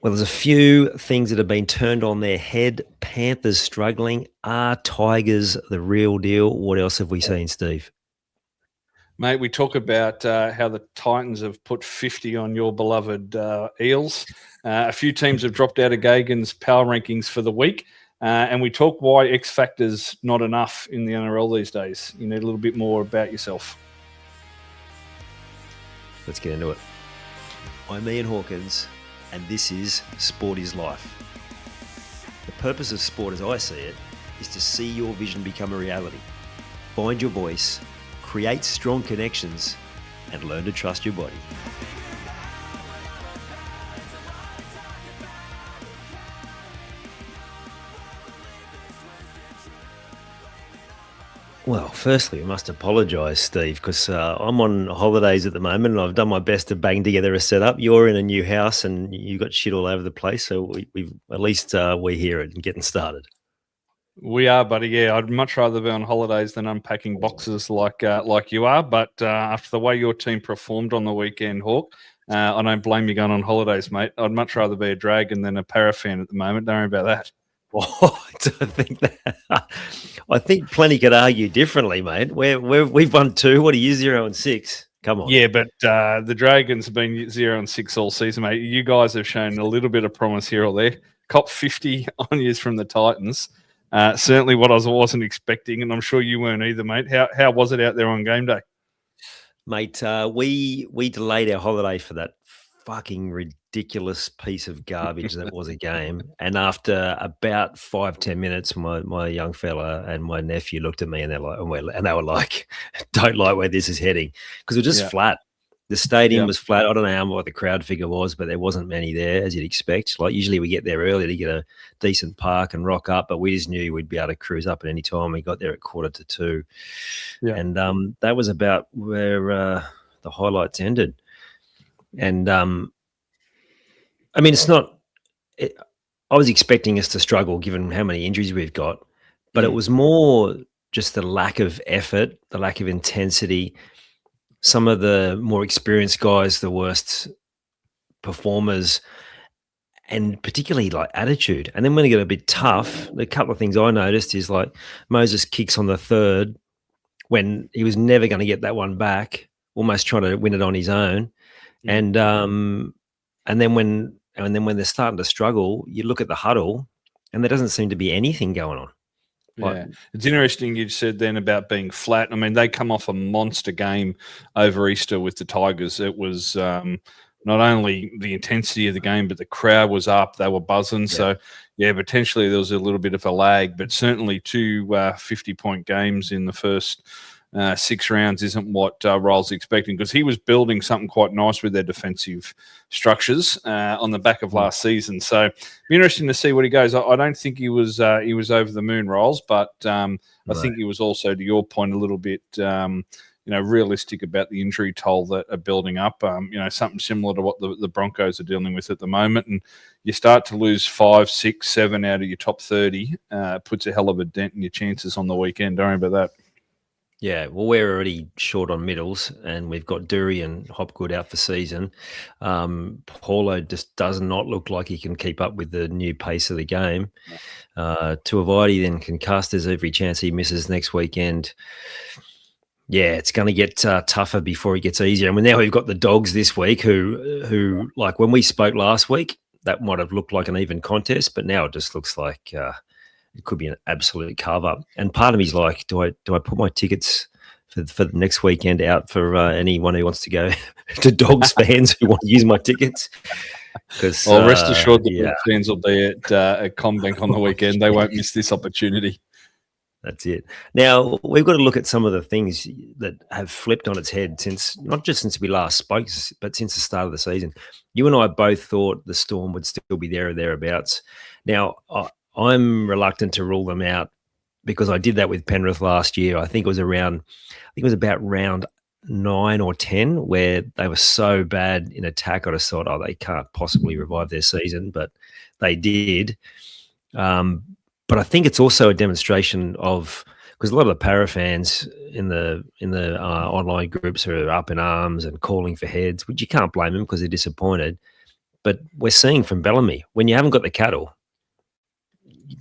Well, there's a few things that have been turned on their head. Panthers struggling. Are Tigers the real deal? What else have we seen, Steve? Mate, we talk about how the Titans have put 50 on your beloved Eels. A few teams have dropped out of Gagan's power rankings for the week. And we talk why X Factor's not enough in the NRL these days. You need a little bit more about yourself. Let's get into it. I'm Ian Hawkins, and this is Sport is Life. The purpose of sport, as I see it, is to see your vision become a reality. Find your voice, create strong connections, and learn to trust your body. Well, firstly, I must apologise, Steve, because I'm on holidays at the moment and I've done my best to bang together a setup. You're in a new house and you've got shit all over the place, so we've at least we hear it and getting started. We are, buddy. Yeah, I'd much rather be on holidays than unpacking boxes like you are. But after the way your team performed on the weekend, Hawk, I don't blame you going on holidays, mate. I'd much rather be a Dragon than a Para fan at the moment. Don't worry about that. Oh, I think plenty could argue differently, mate. We've won 2. What are you, 0-6? Come on. Yeah, but the Dragons have been 0-6 all season, mate. You guys have shown a little bit of promise here or there. Cop 50 on yous from the Titans. Certainly what I wasn't expecting, and I'm sure you weren't either, mate. How was it out there on game day? Mate, we delayed our holiday for that fucking ridiculous piece of garbage that was a game. And after about 5-10 minutes, my young fella and my nephew looked at me and they were like, don't like where this is heading. Because it was just flat. The stadium was flat. I don't know what the crowd figure was, but there wasn't many there, as you'd expect. Like usually we get there early to get a decent park and rock up, but we just knew we'd be able to cruise up at any time. We got there at 1:45. Yeah. And that was about where the highlights ended. And I mean, it's not. I was expecting us to struggle given how many injuries we've got, but it was more just the lack of effort, the lack of intensity. Some of the more experienced guys, the worst performers, and particularly like attitude. And then when it got a bit tough, a couple of things I noticed is like Moses kicks on the third when he was never going to get that one back, almost trying to win it on his own. And then when they're starting to struggle, you look at the huddle, and there doesn't seem to be anything going on. Yeah, it's interesting you said then about being flat. I mean, they come off a monster game over Easter with the Tigers. It was not only the intensity of the game, but the crowd was up. They were buzzing. Yeah. So, yeah, potentially there was a little bit of a lag, but certainly 2 50-point games in the first 6 rounds isn't what Ryle's expecting, because he was building something quite nice with their defensive structures on the back of last season. So it'll be interesting to see what he goes. I don't think he was over the moon, Ryles, but I think he was also, to your point, a little bit realistic about the injury toll that are building up. Something similar to what the Broncos are dealing with at the moment. And you start to lose 5, 6, 7 out of your top 30, puts a hell of a dent in your chances on the weekend. Don't worry about that. Yeah, well, we're already short on middles, and we've got Dury and Hopgood out for season. Paulo just does not look like he can keep up with the new pace of the game. Tuivasa then concussed. There's every chance he misses next weekend. Yeah, it's going to get tougher before it gets easier. And now we've got the Dogs this week who like when we spoke last week, that might have looked like an even contest, but now it just looks like it could be an absolute carve up. And part of me is like, do I put my tickets for the next weekend out for anyone who wants to go to Dogs fans who want to use my tickets? Because rest assured the fans will be at CommBank on the weekend. They won't miss this opportunity. That's it. Now, we've got to look at some of the things that have flipped on its head not just since we last spoke, but since the start of the season. You and I both thought the Storm would still be there or thereabouts. Now, I'm reluctant to rule them out because I did that with Penrith last year. I think it was about round 9 or 10 where they were so bad in attack. I just thought, they can't possibly revive their season, but they did. But I think it's also a demonstration of, because a lot of the Para fans in the online groups are up in arms and calling for heads, which you can't blame them because they're disappointed. but we're seeing from Bellamy, when you haven't got the cattle,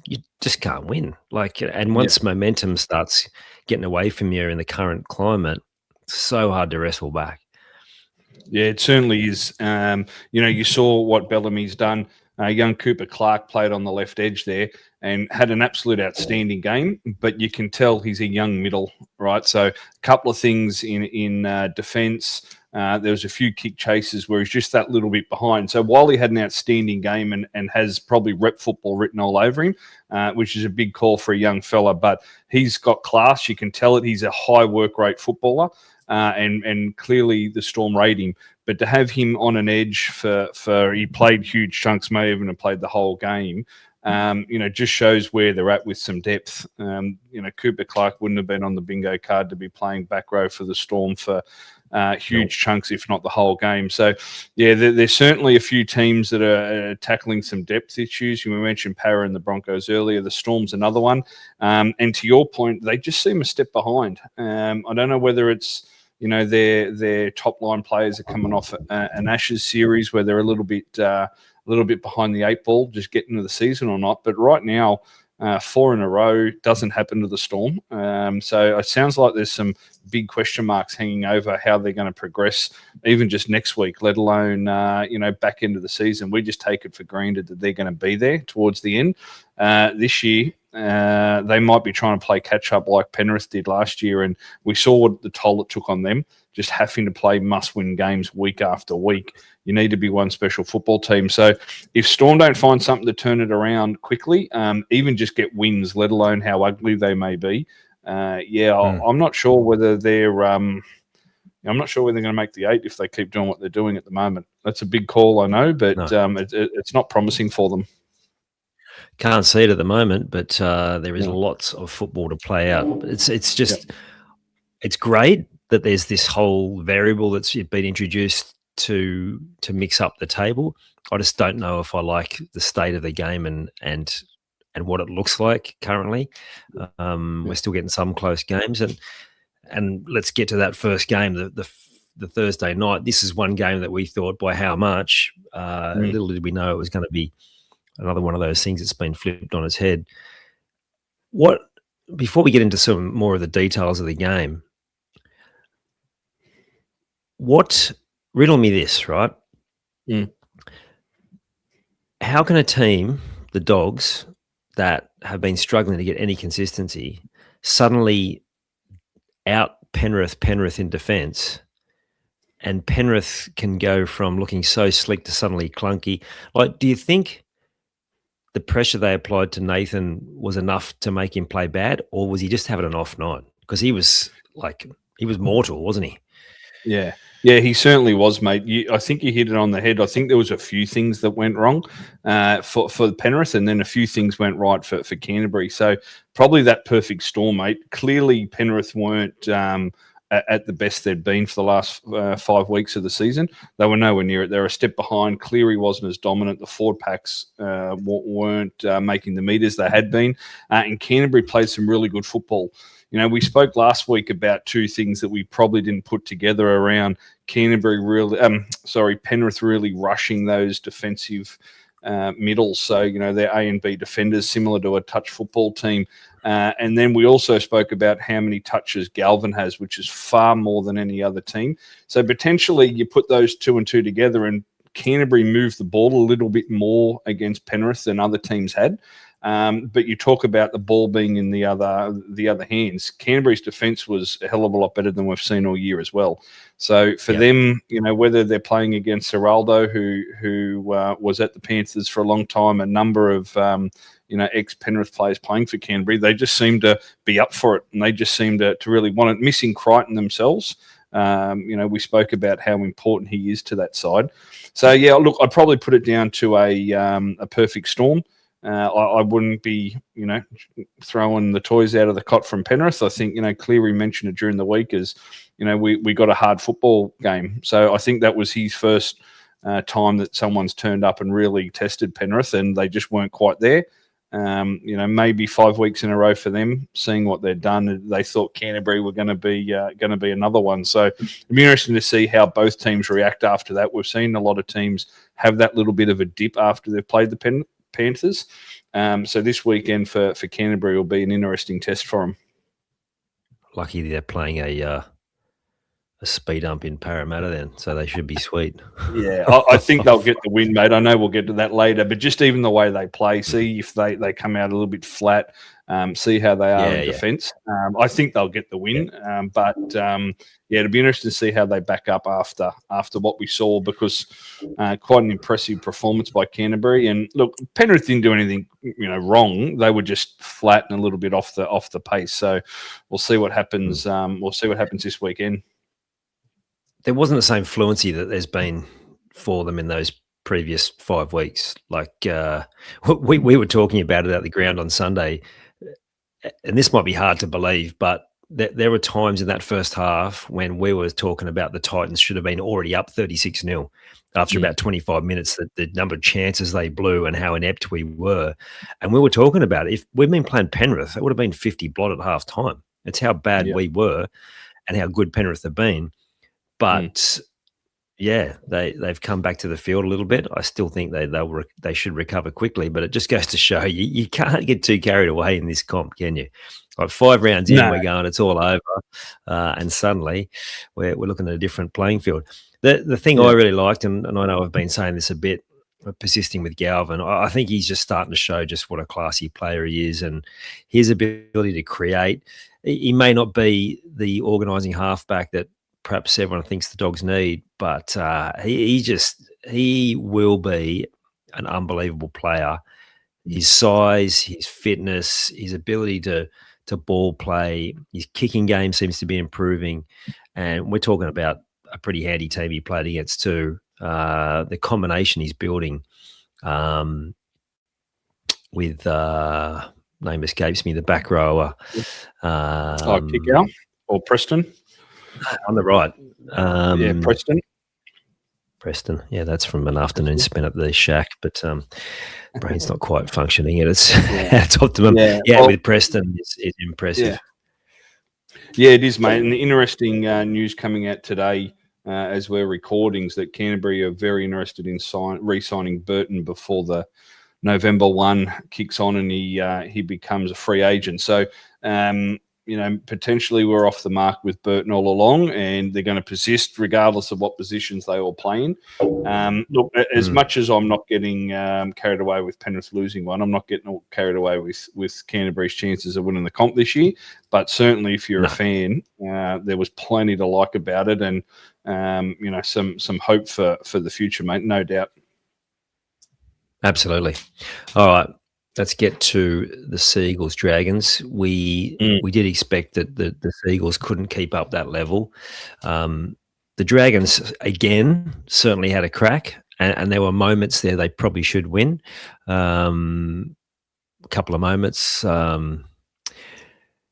you just can't win. And once momentum starts getting away from you in the current climate, it's so hard to wrestle back. Yeah, it certainly is. You saw what Bellamy's done. Young Cooper Clark played on the left edge there and had an absolute outstanding game, but you can tell he's a young middle, right? So a couple of things in defence. There was a few kick chases where he's just that little bit behind. So while he had an outstanding game and has probably rep football written all over him, which is a big call for a young fella, but he's got class. You can tell it. He's a high work rate footballer. And clearly the Storm rate him. But to have him on an edge for he played huge chunks, may even have played the whole game, just shows where they're at with some depth. Cooper Clark wouldn't have been on the bingo card to be playing back row for the Storm for huge chunks, if not the whole game. So, yeah, there's certainly a few teams that are tackling some depth issues. We mentioned Para and the Broncos earlier. The Storm's another one. And to your point, they just seem a step behind. I don't know whether it's their top line players are coming off an Ashes series where they're a little bit behind the eight ball, just getting into the season or not. But right now, 4 in a row doesn't happen to the Storm. So it sounds like there's some big question marks hanging over how they're going to progress, even just next week, let alone, back into the season. We just take it for granted that they're going to be there towards the end. This year, they might be trying to play catch up like Penrith did last year, and we saw what the toll it took on them, just having to play must-win games week after week. You need to be one special football team. So if Storm don't find something to turn it around quickly, even just get wins, let alone how ugly they may be, I'm not sure whether they're I'm not sure whether they're going to make the 8 if they keep doing what they're doing at the moment. That's a big call, I know, but it's not promising for them. Can't see it at the moment, but there is lots of football to play out. It's just it's great that there's this whole variable that's been introduced to mix up the table. I just don't know if I like the state of the game and what it looks like currently. We're still getting some close games, and let's get to that first game, the Thursday night. This is one game that we thought, by how much, little did we know it was going to be another one of those things that's been flipped on its head. Before we get into some more of the details of the game, riddle me this, right? How can a team, the Dogs, that have been struggling to get any consistency, suddenly out Penrith in defence, and Penrith can go from looking so slick to suddenly clunky? Do you think the pressure they applied to Nathan was enough to make him play bad, or was he just having an off night? Because he was mortal, wasn't he? Yeah, he certainly was, mate. I think you hit it on the head. I think there was a few things that went wrong for Penrith, and then a few things went right for Canterbury. So probably that perfect storm, mate. Clearly, Penrith weren't at the best they'd been for the last 5 weeks of the season. They were nowhere near it. They were a step behind. Cleary wasn't as dominant. The forward packs weren't making the meters they had been. And Canterbury played some really good football. We spoke last week about two things that we probably didn't put together around Penrith really rushing those defensive middles. So, they're A and B defenders, similar to a touch football team. And then we also spoke about how many touches Galvin has, which is far more than any other team. So potentially you put those 2 and 2 together, and Canterbury moved the ball a little bit more against Penrith than other teams had. But you talk about the ball being in the other hands. Canterbury's defence was a hell of a lot better than we've seen all year as well. So for them, whether they're playing against Seraldo, who was at the Panthers for a long time, a number of ex-Penrith players playing for Canterbury, they just seem to be up for it, and they just seem to really want it. Missing Crichton themselves. We spoke about how important he is to that side. So yeah, look, I'd probably put it down to a perfect storm. I wouldn't be, throwing the toys out of the cot from Penrith. I think, Cleary mentioned it during the week as, we got a hard football game. So I think that was his first time that someone's turned up and really tested Penrith, and they just weren't quite there. Maybe 5 weeks in a row for them, seeing what they've done. They thought Canterbury were going to be another one. So it'll be interesting to see how both teams react after that. We've seen a lot of teams have that little bit of a dip after they've played the Panthers. So this weekend for Canterbury will be an interesting test for them. Lucky they're playing a speed ump in Parramatta then, so they should be sweet. Yeah, I think they'll get the win, mate. I know we'll get to that later, but just even the way they play, see if they come out a little bit flat, see how they are in defence. I think they'll get the win, but it'll be interesting to see how they back up after what we saw, because quite an impressive performance by Canterbury. And look, Penrith didn't do anything wrong. They were just flat and a little bit off the pace. So we'll see what happens. We'll see what happens this weekend. There wasn't the same fluency that there's been for them in those previous 5 weeks. Like we were talking about it at the ground on Sunday, and this might be hard to believe, but there were times in that first half when we were talking about the Titans should have been already up 36-0 after about 25 minutes, the number of chances they blew and how inept we were. And we were talking about it. If we'd been playing Penrith, it would have been 50 blot at half time. It's how bad we were and how good Penrith have been. But they've come back to the field a little bit. I still think they should recover quickly, but it just goes to show you can't get too carried away in this comp, can you? Like 5 rounds in, we're going, it's all over, and suddenly we're looking at a different playing field. The thing I really liked, and I know I've been saying this a bit, persisting with Galvin, I think he's just starting to show just what a classy player he is, and his ability to create. He may not be the organising halfback that perhaps everyone thinks the Dogs need, but he will be an unbelievable player. His size, his fitness, his ability to ball play, his kicking game seems to be improving, and we're talking about a pretty handy team he played against too. The combination he's building with name escapes me, the back rower. Kickout or Preston? On the right. Preston. Yeah, that's from an afternoon spent at the shack, but brain's not quite functioning at its optimum. With Preston, it's impressive. Yeah, it is, mate. And the interesting news coming out today as we're recording is that Canterbury are very interested in re-signing Burton before the November 1 kicks on and he becomes a free agent. So, potentially we're off the mark with Burton all along, and they're going to persist regardless of what positions they all play in. Look, as much as I'm not getting carried away with Penrith losing one, I'm not getting carried away with Canterbury's chances of winning the comp this year. But certainly, if you're a fan, there was plenty to like about it, and some hope for the future, mate. No doubt. Absolutely. All right. Let's get to the Seagulls Dragons. We did expect that the Seagulls couldn't keep up that level. The Dragons, again, certainly had a crack, and there were moments there they probably should win. A couple of moments.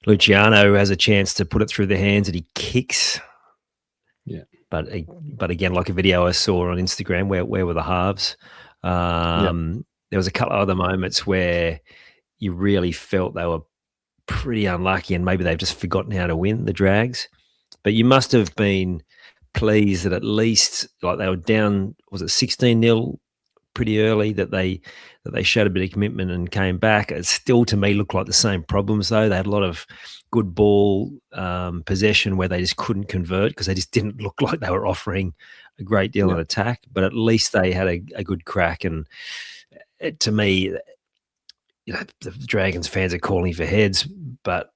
Luciano has a chance to put it through the hands and he kicks. Yeah. But again, like a video I saw on Instagram, where were the halves? There was a couple of other moments where you really felt they were pretty unlucky and maybe they've just forgotten how to win, the Drags. But you must have been pleased that at least, like, they were down, was it 16-0 pretty early, that they showed a bit of commitment and came back. It still, to me, looked like the same problems, though. They had a lot of good ball possession where they just couldn't convert because they just didn't look like they were offering a great deal of attack. But at least they had a good crack, and to me, the Dragons fans are calling for heads, but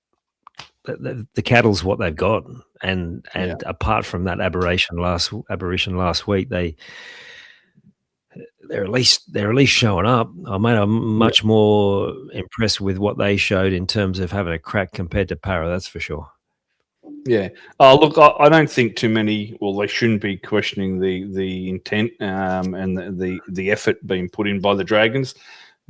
the Cattle's what they've got, and apart from that aberration last week, they're at least showing up. I'm much more impressed with what they showed in terms of having a crack compared to Para. That's for sure. Yeah. Oh, look, I don't think too many. Well, they shouldn't be questioning the intent and the effort being put in by the Dragons.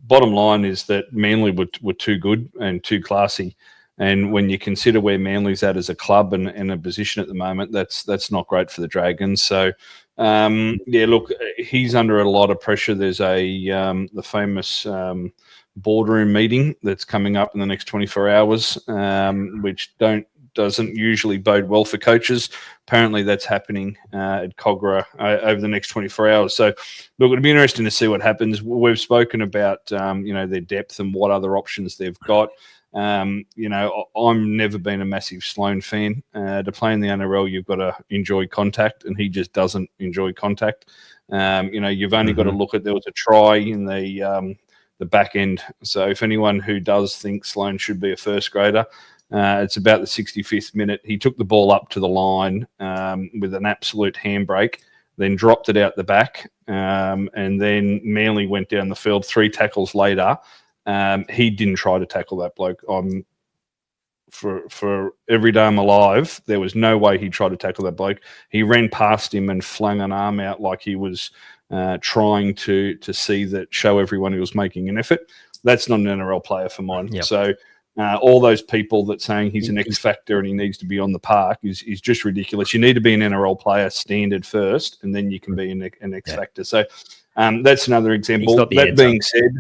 Bottom line is that Manly were too good and too classy. And when you consider where Manly's at as a club and a position at the moment, that's not great for the Dragons. So, look, he's under a lot of pressure. There's the famous boardroom meeting that's coming up in the next 24 hours, which doesn't usually bode well for coaches. Apparently that's happening at Cogra over the next 24 hours. So, look, it'll be interesting to see what happens. We've spoken about, their depth and what other options they've got. I'm never been a massive Sloane fan. To play in the NRL, you've got to enjoy contact, and he just doesn't enjoy contact. You've only got to look at, there was a try in the back end. So if anyone who does think Sloane should be a first grader, it's about the 65th minute. He took the ball up to the line with an absolute handbrake, then dropped it out the back, and then Manly went down the field 3 tackles later. He didn't try to tackle that bloke. For every day I'm alive, there was no way he tried to tackle that bloke. He ran past him and flung an arm out like he was trying to show everyone he was making an effort. That's not an NRL player for mine. Yep. So all those people that saying he's an X factor and he needs to be on the park is just ridiculous. You need to be an NRL player standard first, and then you can be an X factor. So that's another example. That being said,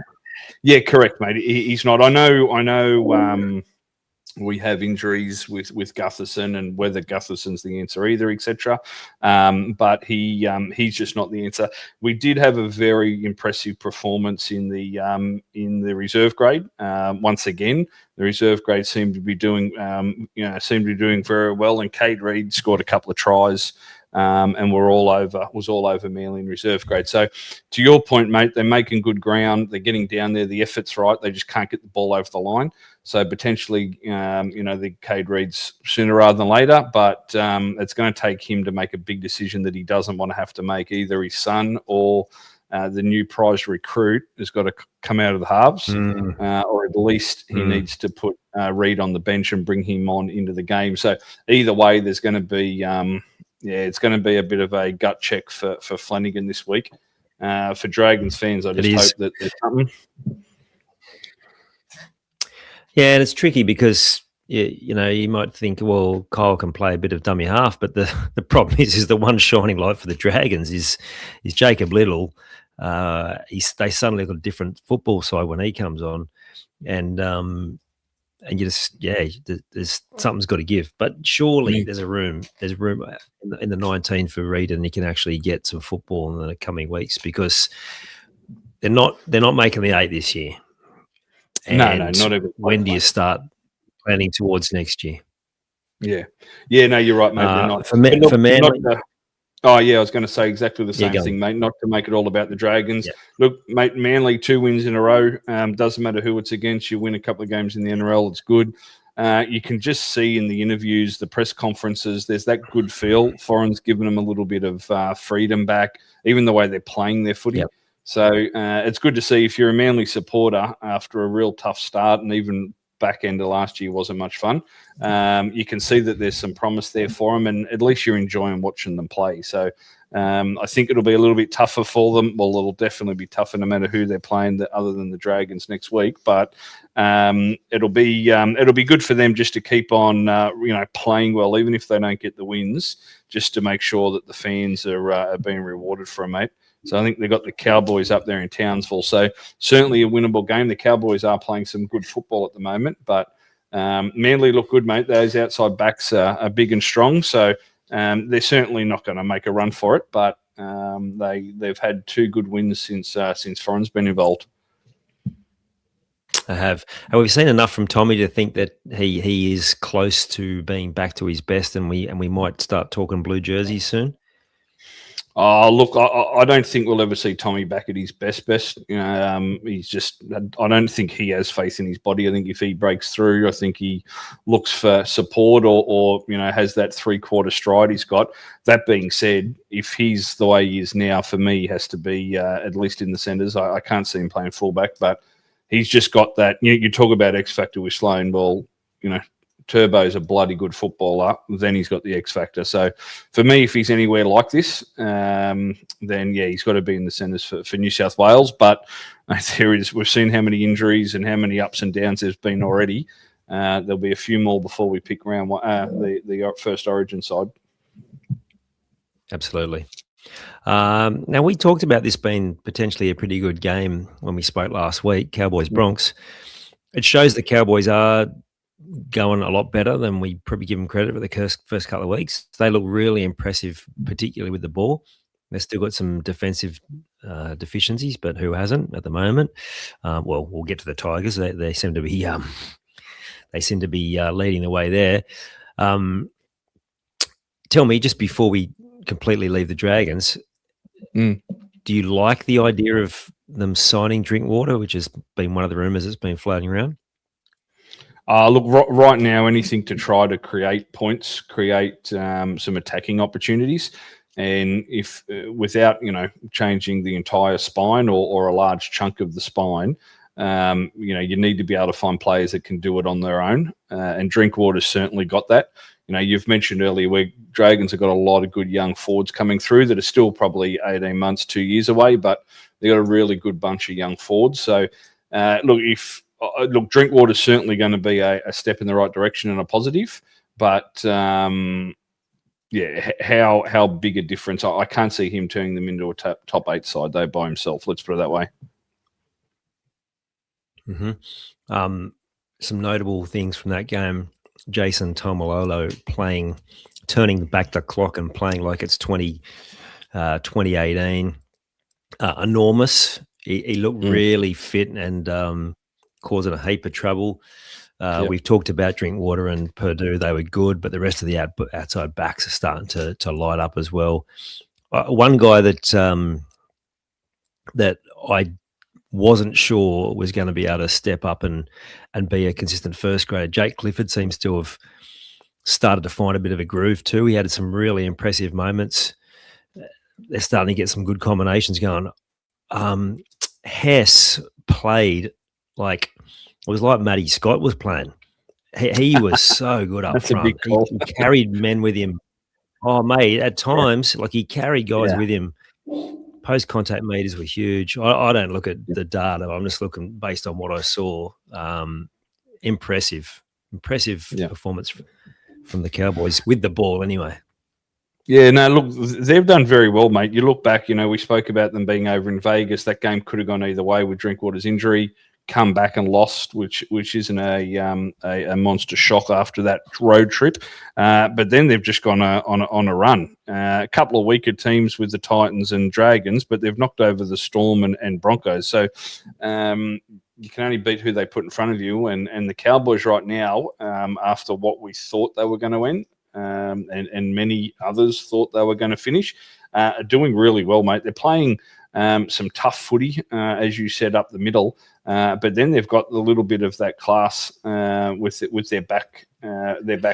yeah, correct, mate. He's not. I know. We have injuries with Gutherson, and whether Gutherson's the answer either, etc. But he's just not the answer. We did have a very impressive performance in the reserve grade. Once again, the reserve grade seemed to be doing very well, and Cade Reid scored a couple of tries. And was all over Manly in reserve grade. So to your point, mate, they're making good ground. They're getting down there. The effort's right. They just can't get the ball over the line. So potentially, the Cade Reid's sooner rather than later, but it's going to take him to make a big decision that he doesn't want to have to make. Either his son or the new prize recruit has got to come out of the halves, or at least he needs to put Reid on the bench and bring him on into the game. So either way, there's going to be... it's going to be a bit of a gut check for Flanagan this week. For Dragons fans, I just hope that there's something. Yeah, and it's tricky because you might think, well, Kyle can play a bit of dummy half, but the problem is the one shining light for the Dragons is Jacob Little. They suddenly got a different football side when he comes on, and you just there's something's got to give. But surely there's room in the 19 for Reid, and he can actually get some football in the coming weeks, because they're not making the 8 this year. And no, not even. When do you start planning towards next year? Yeah, no, you're right, mate. They're not. For Manly. I was going to say exactly the same thing, mate. Not to make it all about the Dragons. Yeah. Look, mate, Manly 2 wins in a row. Doesn't matter who it's against. You win a couple of games in the NRL, it's good. You can just see in the interviews, the press conferences, there's that good feel. Foreign's given them a little bit of freedom back, even the way they're playing their footy. Yep. So it's good to see. If you're a Manly supporter after a real tough start, and even back end of last year wasn't much fun, you can see that there's some promise there for them, and at least you're enjoying watching them play. So I think it'll be a little bit tougher for them. Well, it'll definitely be tougher no matter who they're playing, other than the Dragons next week. But it'll be good for them just to keep on playing well, even if they don't get the wins, just to make sure that the fans are being rewarded for it, mate. So I think they've got the Cowboys up there in Townsville. So certainly a winnable game. The Cowboys are playing some good football at the moment, but Manly look good, mate. Those outside backs are big and strong. So they're certainly not going to make a run for it, but they've had 2 good wins since Foreign's been involved. I have. And we've seen enough from Tommy to think that he is close to being back to his best, and we might start talking blue jerseys soon. Oh, look, I don't think we'll ever see Tommy back at his best. He's just, I don't think he has faith in his body. I think if he breaks through, I think he looks for support or has that 3/4 stride he's got. That being said, if he's the way he is now, for me, he has to be at least in the centres. I can't see him playing fullback, but he's just got that. You talk about X factor with Sloane. Well, Turbo's a bloody good footballer, then he's got the X factor. So for me, if he's anywhere like this, then he's got to be in the centres for New South Wales. But we've seen how many injuries and how many ups and downs there's been already. There'll be a few more before we pick round the first Origin side. Absolutely. Now, we talked about this being potentially a pretty good game when we spoke last week, Cowboys-Bronx. It shows the Cowboys are going a lot better than we probably give them credit for the first couple of weeks. They look really impressive, particularly with the ball. They've still got some defensive deficiencies, but who hasn't at the moment? Well, we'll get to the Tigers. They seem to be leading the way there. Tell me, just before we completely leave the Dragons, do you like the idea of them signing Drinkwater, which has been one of the rumours that's been floating around? Look, right now, anything to try to create points, create some attacking opportunities, and if without changing the entire spine or a large chunk of the spine, you need to be able to find players that can do it on their own. And Drinkwater's certainly got that. You've mentioned earlier where Dragons have got a lot of good young forwards coming through that are still probably 18 months, 2 years away, but they've got a really good bunch of young forwards. So, look, Drinkwater's certainly going to be a step in the right direction and a positive, but how big a difference? I can't see him turning them into a top 8 side though by himself. Let's put it that way. Mm-hmm. Some notable things from that game: Jason Tomalolo turning back the clock and playing like it's 2018. Enormous. He looked really fit and causing a heap of trouble. We've talked about Drinkwater and Purdue. They were good, but the rest of the outside backs are starting to light up as well. One guy that I wasn't sure was going to be able to step up and be a consistent first grader, Jake Clifford, seems to have started to find a bit of a groove too. He had some really impressive moments. They're starting to get some good combinations going. Hess played like it was like Matty Scott was playing. He was so good up front. He carried men with him. Oh, mate, at times, like he carried guys with him. Post-contact meters were huge. I don't look at the data. I'm just looking based on what I saw. Impressive performance from the Cowboys with the ball anyway. Yeah, no, look, they've done very well, mate. You look back, we spoke about them being over in Vegas. That game could have gone either way with Drinkwater's injury, come back and lost, which isn't a monster shock after that road trip. But then they've just gone on a run. A couple of weaker teams with the Titans and Dragons, but they've knocked over the Storm and Broncos. So you can only beat who they put in front of you. And the Cowboys right now, after what we thought they were going to win, and many others thought they were going to finish, are doing really well, mate. They're playing some tough footy, as you said, up the middle. But then they've got a little bit of that class with their back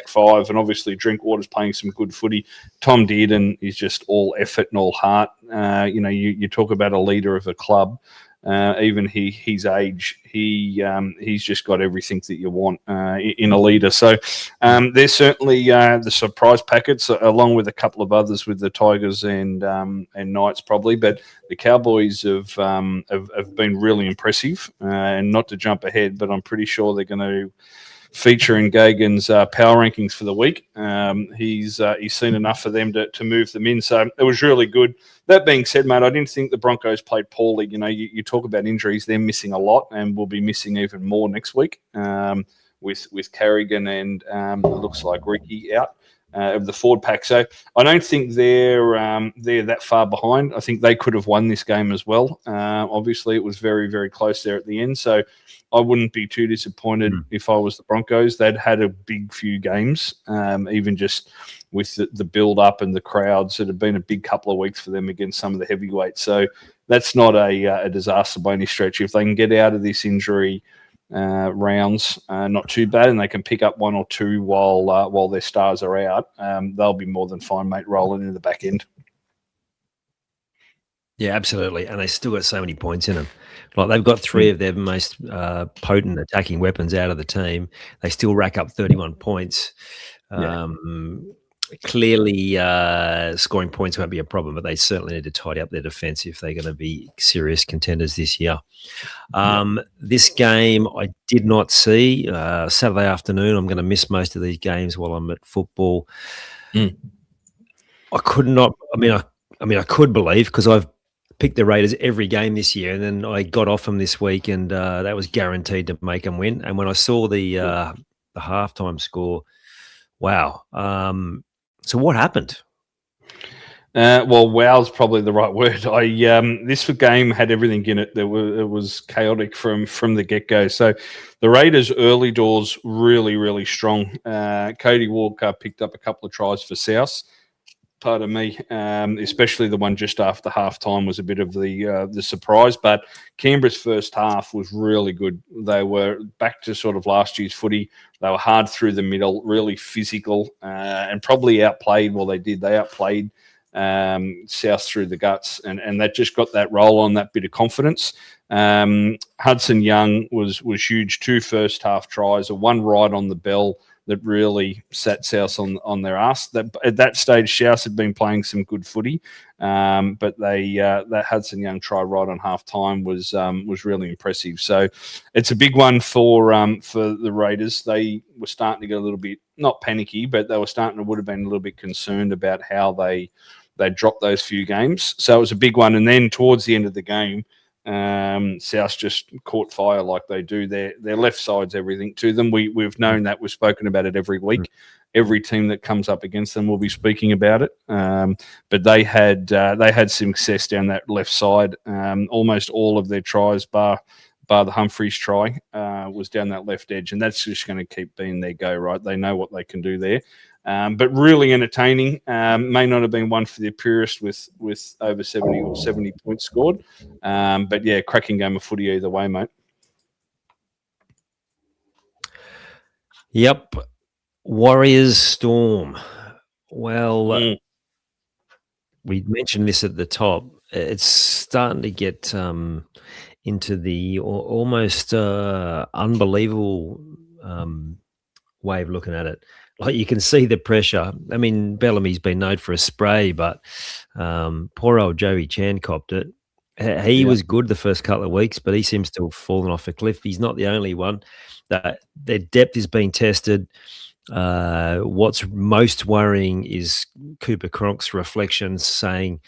five, and obviously Drinkwater's playing some good footy. Tom Dearden is just all effort and all heart. You talk about a leader of a club. Even his age, he's just got everything that you want in a leader. So they're certainly the surprise packets, along with a couple of others with the Tigers and Knights probably. But the Cowboys have been really impressive. And not to jump ahead, but I'm pretty sure they're going to feature in Gagan's power rankings for the week. He's seen enough for them to move them in. So it was really good. That being said, mate, I didn't think the Broncos played poorly. You talk about injuries, they're missing a lot and will be missing even more next week with Carrigan and it looks like Ricky out of the forward pack. So I don't think they're that far behind. I think they could have won this game as well. Obviously, it was very, very close there at the end. So I wouldn't be too disappointed if I was the Broncos. They'd had a big few games, even just with the build-up and the crowds. It had been a big couple of weeks for them against some of the heavyweights. So that's not a disaster by any stretch. If they can get out of this injury rounds, not too bad, and they can pick up one or two while their stars are out, they'll be more than fine, mate, rolling in the back end. Yeah, absolutely. And they still got so many points in them. Like they've got three of their most potent attacking weapons out of the team. They still rack up 31 points. Clearly, scoring points won't be a problem, but they certainly need to tidy up their defence if they're going to be serious contenders this year. This game I did not see. Saturday afternoon, I'm going to miss most of these games while I'm at football. I I could believe, because I've picked the Raiders every game this year, and then I got off them this week, and that was guaranteed to make them win. And when I saw the halftime score, wow. So what happened? Well, wow's probably the right word. This game had everything in it. It was chaotic from the get go. So the Raiders' early doors really, really strong. Cody Walker picked up a couple of tries for South. Pardon me, especially the one just after halftime was a bit of the surprise. But Canberra's first half was really good. They were back to sort of last year's footy. They were hard through the middle, really physical, and probably outplayed. Well, they outplayed South through the guts, and that just got that roll on, that bit of confidence. Hudson Young was huge. 2 first half tries, a one right on the bell that really sat South on their ass. At that stage, South had been playing some good footy, but that Hudson Young try right on half time was really impressive. So it's a big one for the Raiders. They were starting to get a little bit, not panicky, but they would have been a little bit concerned about how they dropped those few games. So it was a big one. And then towards the end of the game, South just caught fire like they do. Their left side's everything to them. We've known that. We've spoken about it every week. Every team that comes up against them will be speaking about it. But they had success down that left side. Almost all of their tries, bar the Humphreys try, was down that left edge, and that's just going to keep being their go, right? They know what they can do there. But really entertaining. May not have been one for the purist with over 70 points scored. But yeah, cracking game of footy either way, mate. Yep. Warriors Storm. Well, we mentioned this at the top. It's starting to get into the almost unbelievable way of looking at it. Like, you can see the pressure. I mean, Bellamy's been known for a spray, but poor old Joey Chan copped it. He was good the first couple of weeks, but he seems to have fallen off a cliff. He's not the only one. Their depth is being tested. What's most worrying is Cooper Cronk's reflections saying,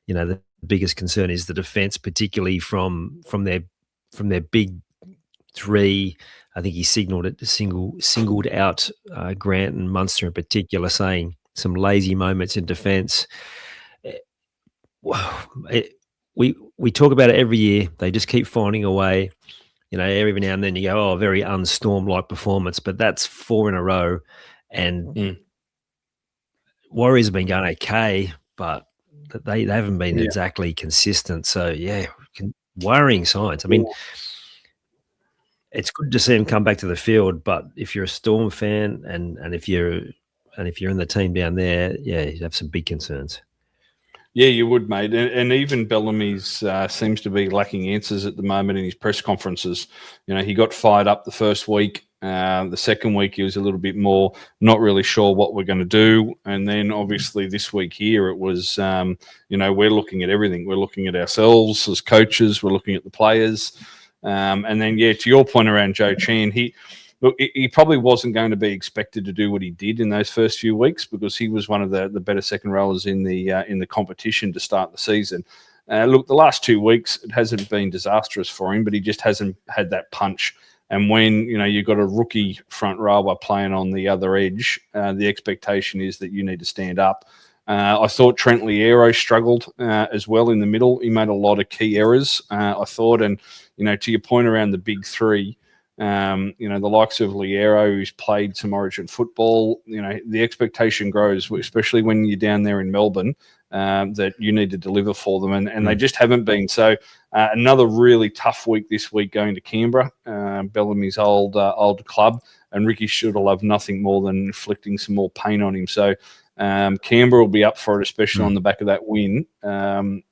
the biggest concern is the defence, particularly from their big three. I think he singled out Grant and Munster in particular, saying some lazy moments in defence. We talk about it every year. They just keep finding a way. Every now and then you go, very unstorm-like performance, but that's 4 in a row. And Warriors have been going okay, but they haven't been exactly consistent. So, worrying signs. I mean, it's good to see him come back to the field, but if you're a Storm fan and if you're in the team down there, you have some big concerns. Yeah, you would, mate. And even Bellamy's seems to be lacking answers at the moment in his press conferences. He got fired up the first week. The second week, he was a little bit more not really sure what we're going to do. And then obviously this week here, it was, we're looking at everything. We're looking at ourselves as coaches. We're looking at the players. And then, to your point around Joe Chan, he probably wasn't going to be expected to do what he did in those first few weeks, because he was one of the better second rowers in the competition to start the season. The last 2 weeks, it hasn't been disastrous for him, but he just hasn't had that punch. And when you've got a rookie front rower playing on the other edge, the expectation is that you need to stand up. I thought Trent Liero struggled as well in the middle. He made a lot of key errors, I thought. And to your point around the big three, the likes of Liero, who's played some Origin football, the expectation grows, especially when you're down there in Melbourne, that you need to deliver for them, and they just haven't been. So another really tough week this week going to Canberra, Bellamy's old club, and Ricky Should have nothing more than inflicting some more pain on him. So Canberra will be up for it, especially on the back of that win. I'm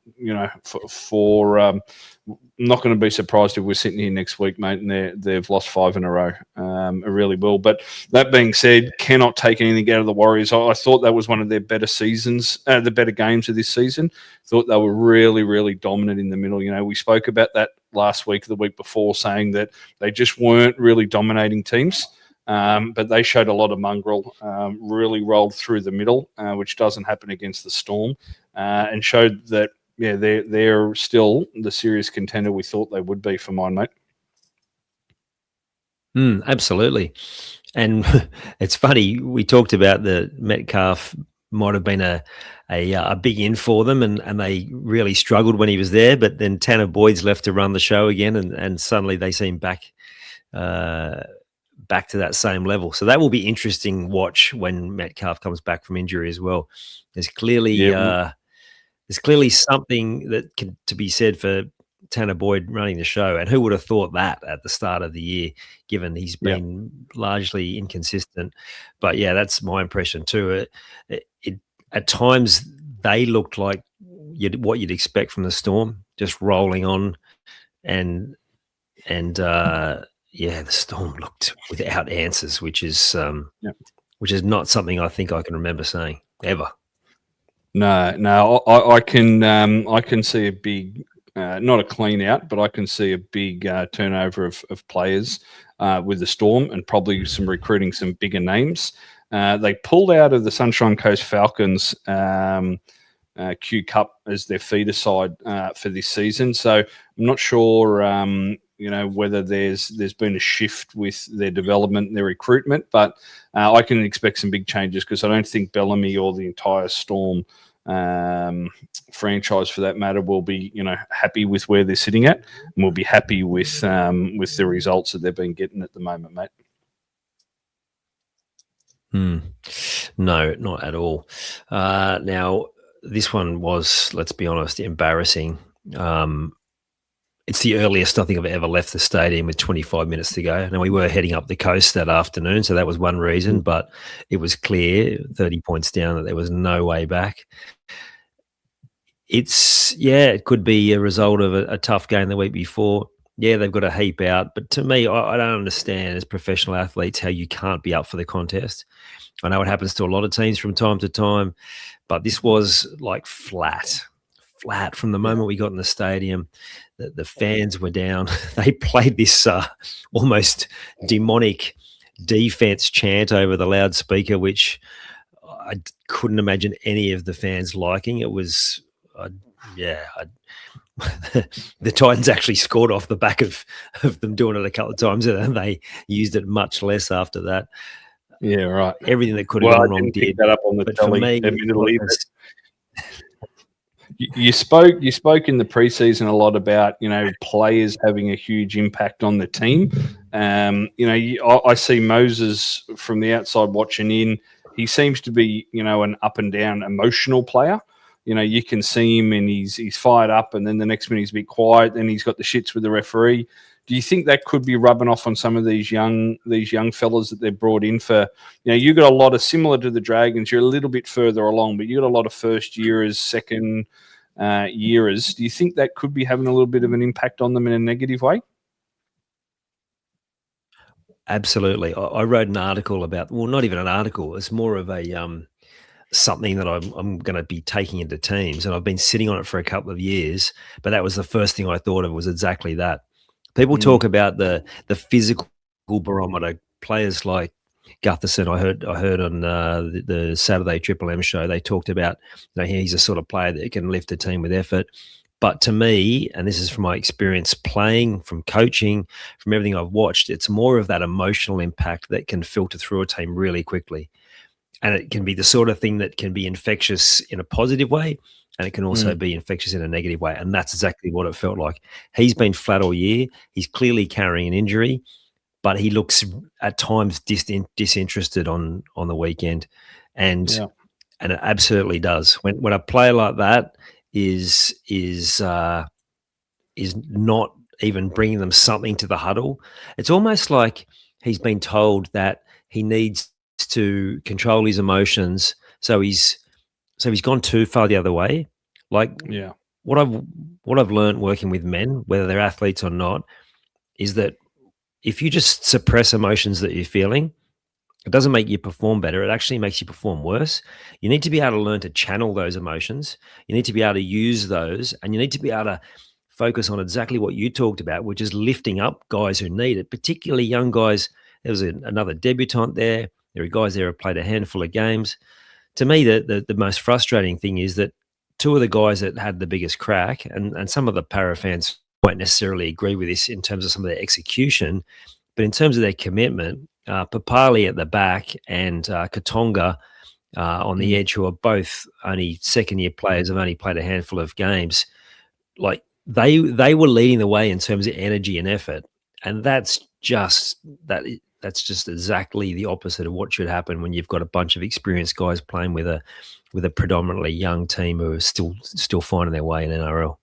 not going to be surprised if we're sitting here next week, mate, and they've lost 5 in a row. I really will. But that being said, cannot take anything out of the Warriors. I thought that was one of their better seasons, the better games of this season. Thought they were really, really dominant in the middle. We spoke about that last week, the week before, saying that they just weren't really dominating teams. But they showed a lot of mongrel, really rolled through the middle, which doesn't happen against the Storm, and showed that, yeah, they're still the serious contender we thought they would be for mine, mate. Absolutely. And it's funny, we talked about the Metcalf might have been a big in for them, and they really struggled when he was there, but then Tanner Boyd's left to run the show again, and suddenly they seem back to that same level. So that will be interesting watch when Metcalf comes back from injury as well. There's clearly something that can to be said for Tanner Boyd running the show, and who would have thought that at the start of the year, given he's been largely inconsistent. But yeah, that's my impression too. It at times they looked like what you'd expect from the Storm, just rolling on, and the Storm looked without answers, which is not something I think I can remember saying ever. No, I can see a big, not a clean out, but I can see a big turnover of players with the Storm, and probably some recruiting some bigger names. They pulled out of the Sunshine Coast Falcons Q Cup as their feeder side for this season, so I'm not sure whether there's been a shift with their development and their recruitment, but I can expect some big changes, because I don't think Bellamy or the entire Storm franchise, for that matter, will be happy with where they're sitting at, and will be happy with the results that they've been getting at the moment, mate. No, not at all. Now, this one was, let's be honest, embarrassing. It's the earliest I think I've ever left the stadium with 25 minutes to go. Now, we were heading up the coast that afternoon, so that was one reason, but it was clear, 30 points down, that there was no way back. It could be a result of a tough game the week before. Yeah, they've got a heap out, but to me, I don't understand as professional athletes how you can't be up for the contest. I know it happens to a lot of teams from time to time, but this was like flat from the moment we got in the stadium. The fans were down. They played this almost demonic defense chant over the loudspeaker, which I couldn't imagine any of the fans liking. It was, the Titans actually scored off the back of them doing it a couple of times, and they used it much less after that. Yeah, right. Everything that could have gone wrong did. That up on the telly. For me, you spoke in the preseason a lot about players having a huge impact on the team. I see Moses from the outside watching in. He seems to be an up and down emotional player. You can see him and he's fired up, and then the next minute he's a bit quiet. Then he's got the shits with the referee. Do you think that could be rubbing off on some of these young fellas that they've brought in for? You got a lot of, similar to the Dragons. You're a little bit further along, but you got a lot of first yearers, second yearers. Do you think that could be having a little bit of an impact on them in a negative way? Absolutely. I wrote an article about, well, not even an article. It's more of a something that I'm going to be taking into teams, and I've been sitting on it for a couple of years. But that was the first thing I thought of, was exactly that. People talk about the physical barometer. Players like Gutherson, I heard on the Saturday Triple M show, they talked about he's a sort of player that can lift a team with effort. But to me, and this is from my experience playing, from coaching, from everything I've watched, it's more of that emotional impact that can filter through a team really quickly. And it can be the sort of thing that can be infectious in a positive way, and it can also be infectious in a negative way. And that's exactly what it felt like. He's been flat all year. He's clearly carrying an injury, but he looks at times disinterested on the weekend. And it absolutely does. When a player like that is not even bringing them something to the huddle, it's almost like he's been told that he needs to control his emotions, so he's gone too far the other way. What I've learned working with men, whether they're athletes or not, is that if you just suppress emotions that you're feeling, it doesn't make you perform better. It actually makes you perform worse. You need to be able to learn to channel those emotions. You need to be able to use those, and you need to be able to focus on exactly what you talked about, which is lifting up guys who need it, particularly young guys There was another debutant there. There are guys there who played a handful of games. To me, the most frustrating thing is that two of the guys that had the biggest crack, and some of the Para fans won't necessarily agree with this in terms of some of their execution, but in terms of their commitment, Papali at the back and Katonga on the edge, who are both only second-year players, have only played a handful of games, like they were leading the way in terms of energy and effort, and that's just exactly the opposite of what should happen when you've got a bunch of experienced guys playing with a predominantly young team who are still finding their way in NRL.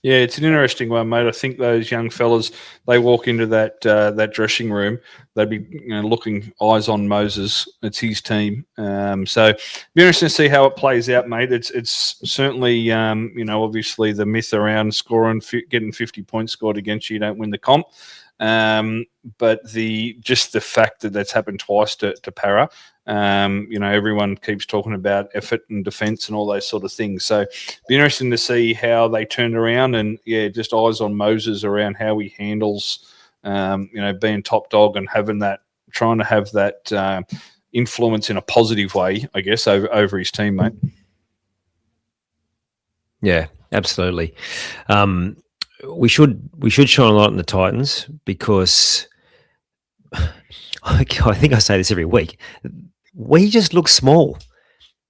Yeah, it's an interesting one, mate. I think those young fellas, they walk into that dressing room, they'd be looking eyes on Moses. It's his team. So it'll be interesting to see how it plays out, mate. It's certainly, obviously the myth around scoring, getting 50 points scored against you don't win the comp. But the fact that that's happened twice to Para, everyone keeps talking about effort and defence and all those sort of things. So be interesting to see how they turned around, and just eyes on Moses around how he handles, being top dog and trying to have that influence in a positive way, I guess, over his team, mate. Yeah, absolutely. We should shine a light on the Titans, because I think I say this every week. We just look small.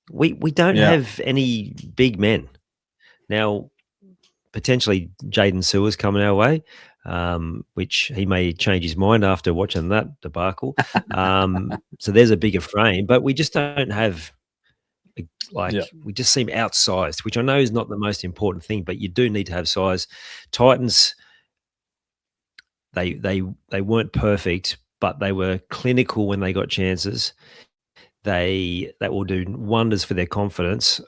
We don't have any big men. Now, potentially Jaden Sewer's coming our way, which he may change his mind after watching that debacle. So there's a bigger frame, but we just don't have, we just seem outsized, which I know is not the most important thing, but you do need to have size. Titans, they weren't perfect, but they were clinical when they got chances. That will do wonders for their confidence.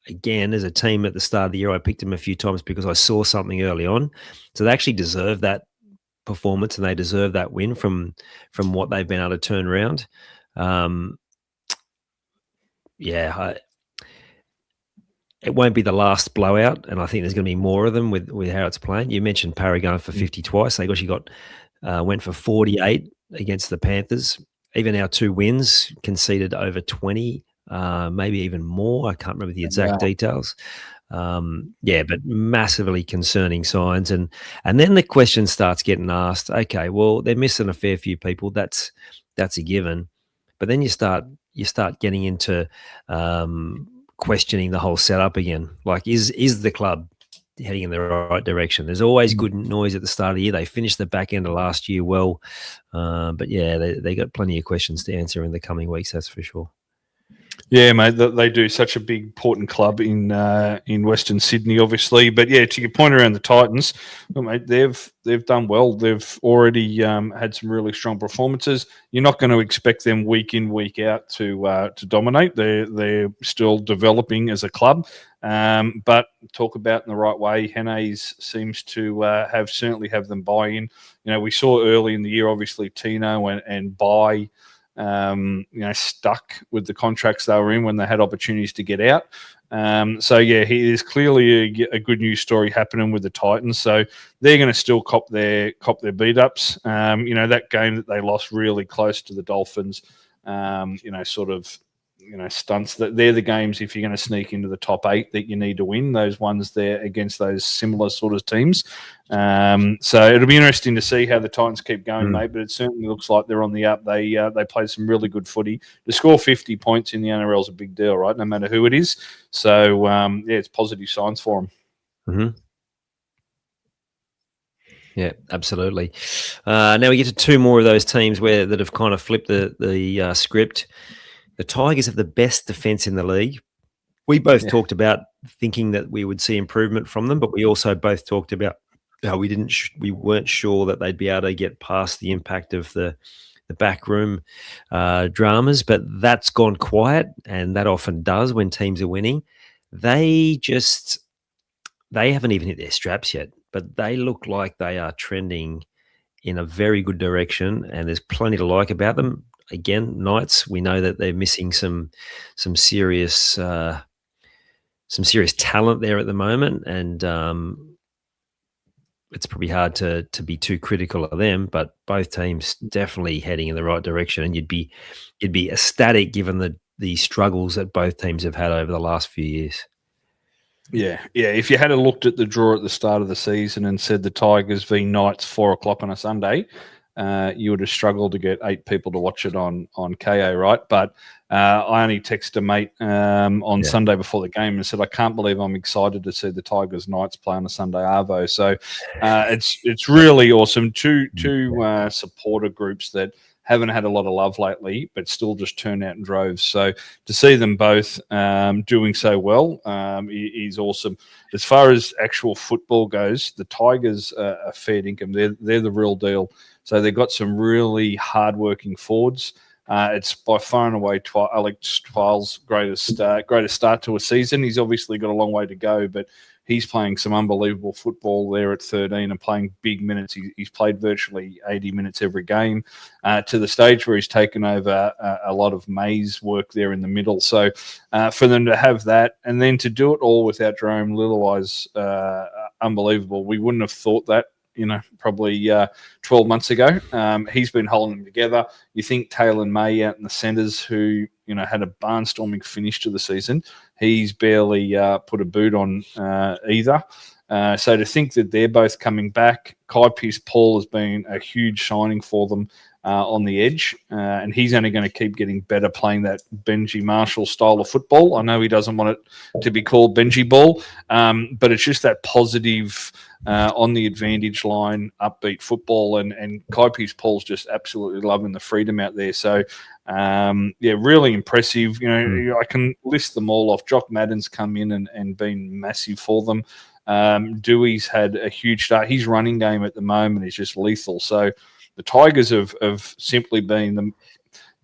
Again, as a team at the start of the year, I picked them a few times because I saw something early on. So they actually deserve that performance, and they deserve that win from what they've been able to turn around. It won't be the last blowout, and I think there's going to be more of them with how it's playing. You mentioned Parra going for 50 twice. They actually went for 48 against the Panthers. Even our two wins conceded over 20, maybe even more. I can't remember the exact details. But massively concerning signs. And then the question starts getting asked, okay, well, they're missing a fair few people. That's a given. But then you start getting into questioning the whole setup again. Like, is the club heading in the right direction? There's always good noise at the start of the year. They finished the back end of last year well. But they got plenty of questions to answer in the coming weeks, that's for sure. Yeah, mate, they do such a big, important club in Western Sydney, obviously. But to your point around the Titans, well, mate, they've done well. They've already had some really strong performances. You're not going to expect them week in, week out to dominate. They're still developing as a club. But talk about in the right way. Hennes seems to certainly have them buy in. We saw early in the year, obviously, Tino and Bai. Stuck with the contracts they were in when they had opportunities to get out. He is clearly a good news story happening with the Titans. So they're going to still cop their beat ups. That game that they lost really close to the Dolphins. Stunts. That they're the games, if you're going to sneak into the top 8, that you need to win. Those ones there against those similar sort of teams. So it'll be interesting to see how the Titans keep going, mate. But it certainly looks like they're on the up. They played some really good footy. To score 50 points in the NRL is a big deal, right? No matter who it is. So it's positive signs for them. Mm-hmm. Yeah, absolutely. Now we get to two more of those teams that have kind of flipped the script. The Tigers have the best defence in the league. We both talked about thinking that we would see improvement from them, but we also both talked about how we weren't sure that they'd be able to get past the impact of the backroom dramas. But that's gone quiet, and that often does when teams are winning. They haven't even hit their straps yet, but they look like they are trending in a very good direction, and there's plenty to like about them. Again, Knights, we know that they're missing some serious talent there at the moment, and it's probably hard to be too critical of them, but both teams definitely heading in the right direction, and you'd be ecstatic given the struggles that both teams have had over the last few years. Yeah. If you had looked at the draw at the start of the season and said the Tigers v Knights 4:00 on a Sunday, you would have struggled to get 8 people to watch it on KO, right? But I only texted a mate on Sunday before the game and said, I can't believe I'm excited to see the Tigers Knights play on a Sunday arvo. So it's really awesome. Two supporter groups that haven't had a lot of love lately, but still just turned out in droves. So to see them both doing so well is awesome. As far as actual football goes, the Tigers are fair income. They're the real deal. So they've got some really hard-working forwards. It's by far and away Alex Twal's greatest start to a season. He's obviously got a long way to go, but he's playing some unbelievable football there at 13 and playing big minutes. He's played virtually 80 minutes every game to the stage where he's taken over a lot of May's work there in the middle. So for them to have that and then to do it all without Jerome Lillewise, unbelievable. We wouldn't have thought that, probably 12 months ago. He's been holding them together. You think Taylor May out in the centres who, had a barnstorming finish to the season. He's barely put a boot on either. So to think that they're both coming back, Kai Pearce-Paul has been a huge signing for them on the edge, and he's only going to keep getting better playing that Benji Marshall style of football. I know he doesn't want it to be called Benji ball, but it's just that positive on the advantage line, upbeat football, and Kai Pearce-Paul's just absolutely loving the freedom out there. So, really impressive. I can list them all off. Jock Madden's come in and been massive for them. Dewey's had a huge start. His running game at the moment is just lethal. So the Tigers have simply been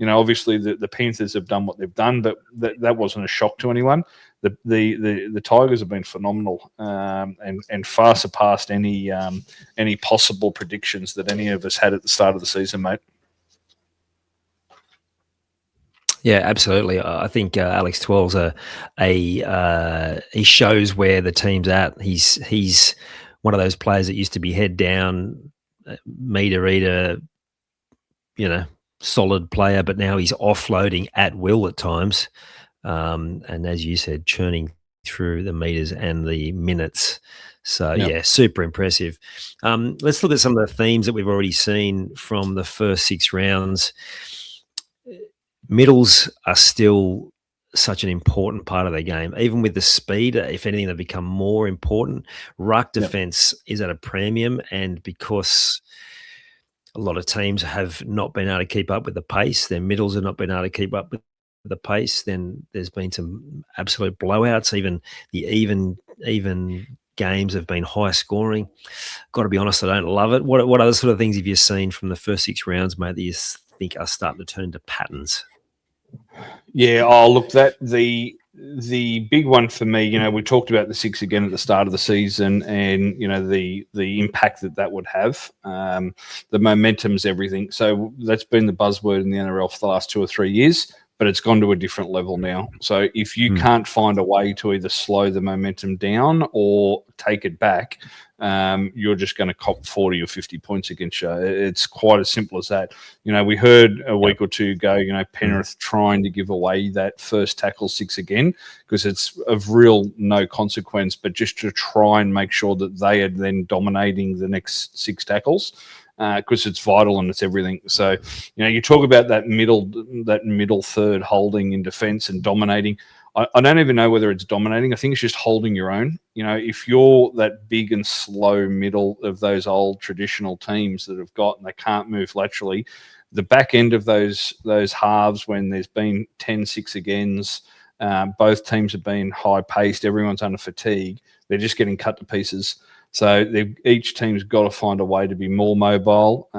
obviously the Panthers have done what they've done, but that wasn't a shock to anyone. The Tigers have been phenomenal and far surpassed any possible predictions that any of us had at the start of the season, mate. Yeah, absolutely. I think Alex Twelve's he shows where the team's at. He's one of those players that used to be head down, meter eater, solid player, but now he's offloading at will at times. And as you said, churning through the meters and the minutes. So, super impressive. Let's look at some of the themes that we've already seen from the first 6 rounds. Middles are still such an important part of their game. Even with the speed, if anything, they've become more important. Ruck defense is at a premium, and because a lot of teams have not been able to keep up with the pace, their middles have not been able to keep up with the pace, then there's been some absolute blowouts. Even the even games have been high scoring. Got to be honest, I don't love it. What other sort of things have you seen from the first 6 rounds, mate, that you think are starting to turn into patterns? Yeah, look, the big one for me, we talked about the 6 again at the start of the season, and the impact that would have. The momentum's everything. So that's been the buzzword in the NRL for the last 2 or 3 years, but it's gone to a different level now. So if you can't find a way to either slow the momentum down or take it back, you're just going to cop 40 or 50 points against you. It's quite as simple as that. We heard a week or two ago, Penrith trying to give away that first tackle 6 again because it's of real no consequence, but just to try and make sure that they are then dominating the next 6 tackles. Because it's vital and it's everything. So, you talk about that middle third holding in defence and dominating. I don't even know whether it's dominating. I think it's just holding your own. If you're that big and slow middle of those old traditional teams that have got and they can't move laterally, the back end of those halves when there's been 10-6 agains, both teams have been high paced. Everyone's under fatigue. They're just getting cut to pieces. So each team's got to find a way to be more mobile,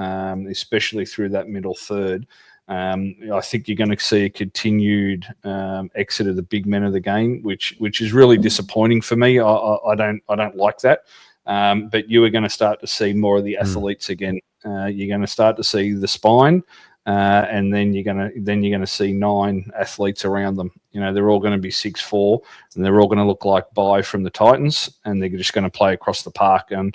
especially through that middle third. I think you're going to see a continued exit of the big men of the game, which is really disappointing for me. I don't like that. But you are going to start to see more of the athletes again. You're going to start to see the spine, and then you're going to see 9 athletes around them. They're all going to be 6'4", and they're all going to look like Bai from the Titans, and they're just going to play across the park. And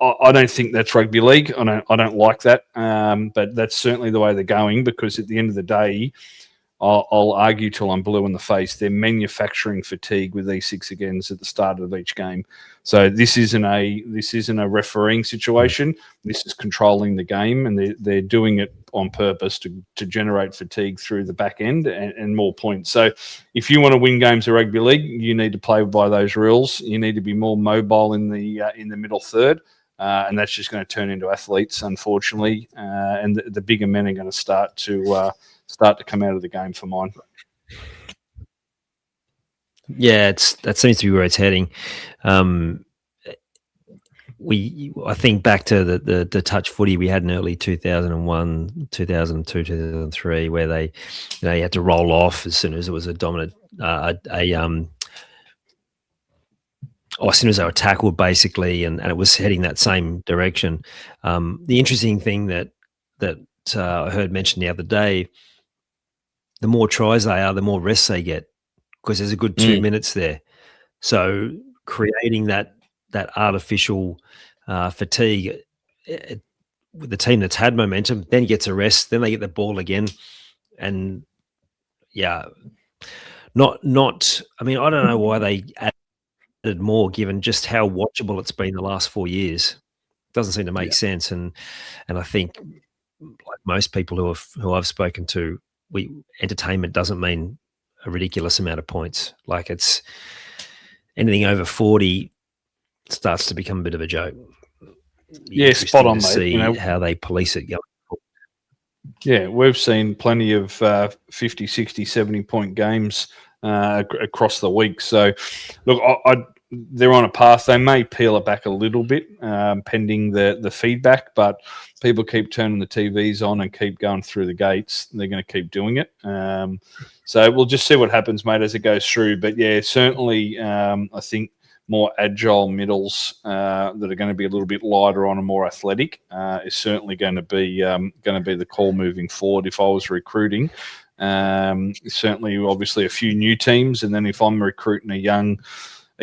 I don't think that's rugby league. I don't like that. But that's certainly the way they're going, because at the end of the day, I'll argue till I'm blue in the face, they're manufacturing fatigue with these 6 agains at the start of each game. So this isn't a refereeing situation. This is controlling the game, and they're doing it on purpose to generate fatigue through the back end and more points. So if you want to win games of rugby league, you need to play by those rules. You need to be more mobile in the middle third. And that's just going to turn into athletes, unfortunately. And the bigger men are going to start to come out of the game for mine. Yeah, that seems to be where it's heading. I think back to the touch footy we had in early 2001, 2002, 2003, where they, you had to roll off as soon as it was a dominant, as soon as they were tackled, basically, and it was heading that same direction. The interesting thing that I heard mentioned the other day, the more tries they are, the more rests they get, because there's a good 2 minutes there. So creating that artificial fatigue with the team that's had momentum, then gets a rest, then they get the ball again, and not. I mean, I don't know why they added more, given just how watchable it's been the last 4 years. It doesn't seem to make sense, and I think, like most people who I've spoken to, entertainment doesn't mean a ridiculous amount of points. Like, it's anything over 40 starts to become a bit of a joke. Spot on, mate. See how they police it going forward. Yeah, we've seen plenty of 50, 60, 70-point games across the week. So, look, they're on a path. They may peel it back a little bit, pending the feedback, but people keep turning the TVs on and keep going through the gates. They're going to keep doing it. So we'll just see what happens, mate, as it goes through. But yeah, certainly, I think more agile middles that are going to be a little bit lighter on and more athletic is certainly going to be the call moving forward. If I was recruiting, certainly, obviously, a few new teams, and then if I'm recruiting a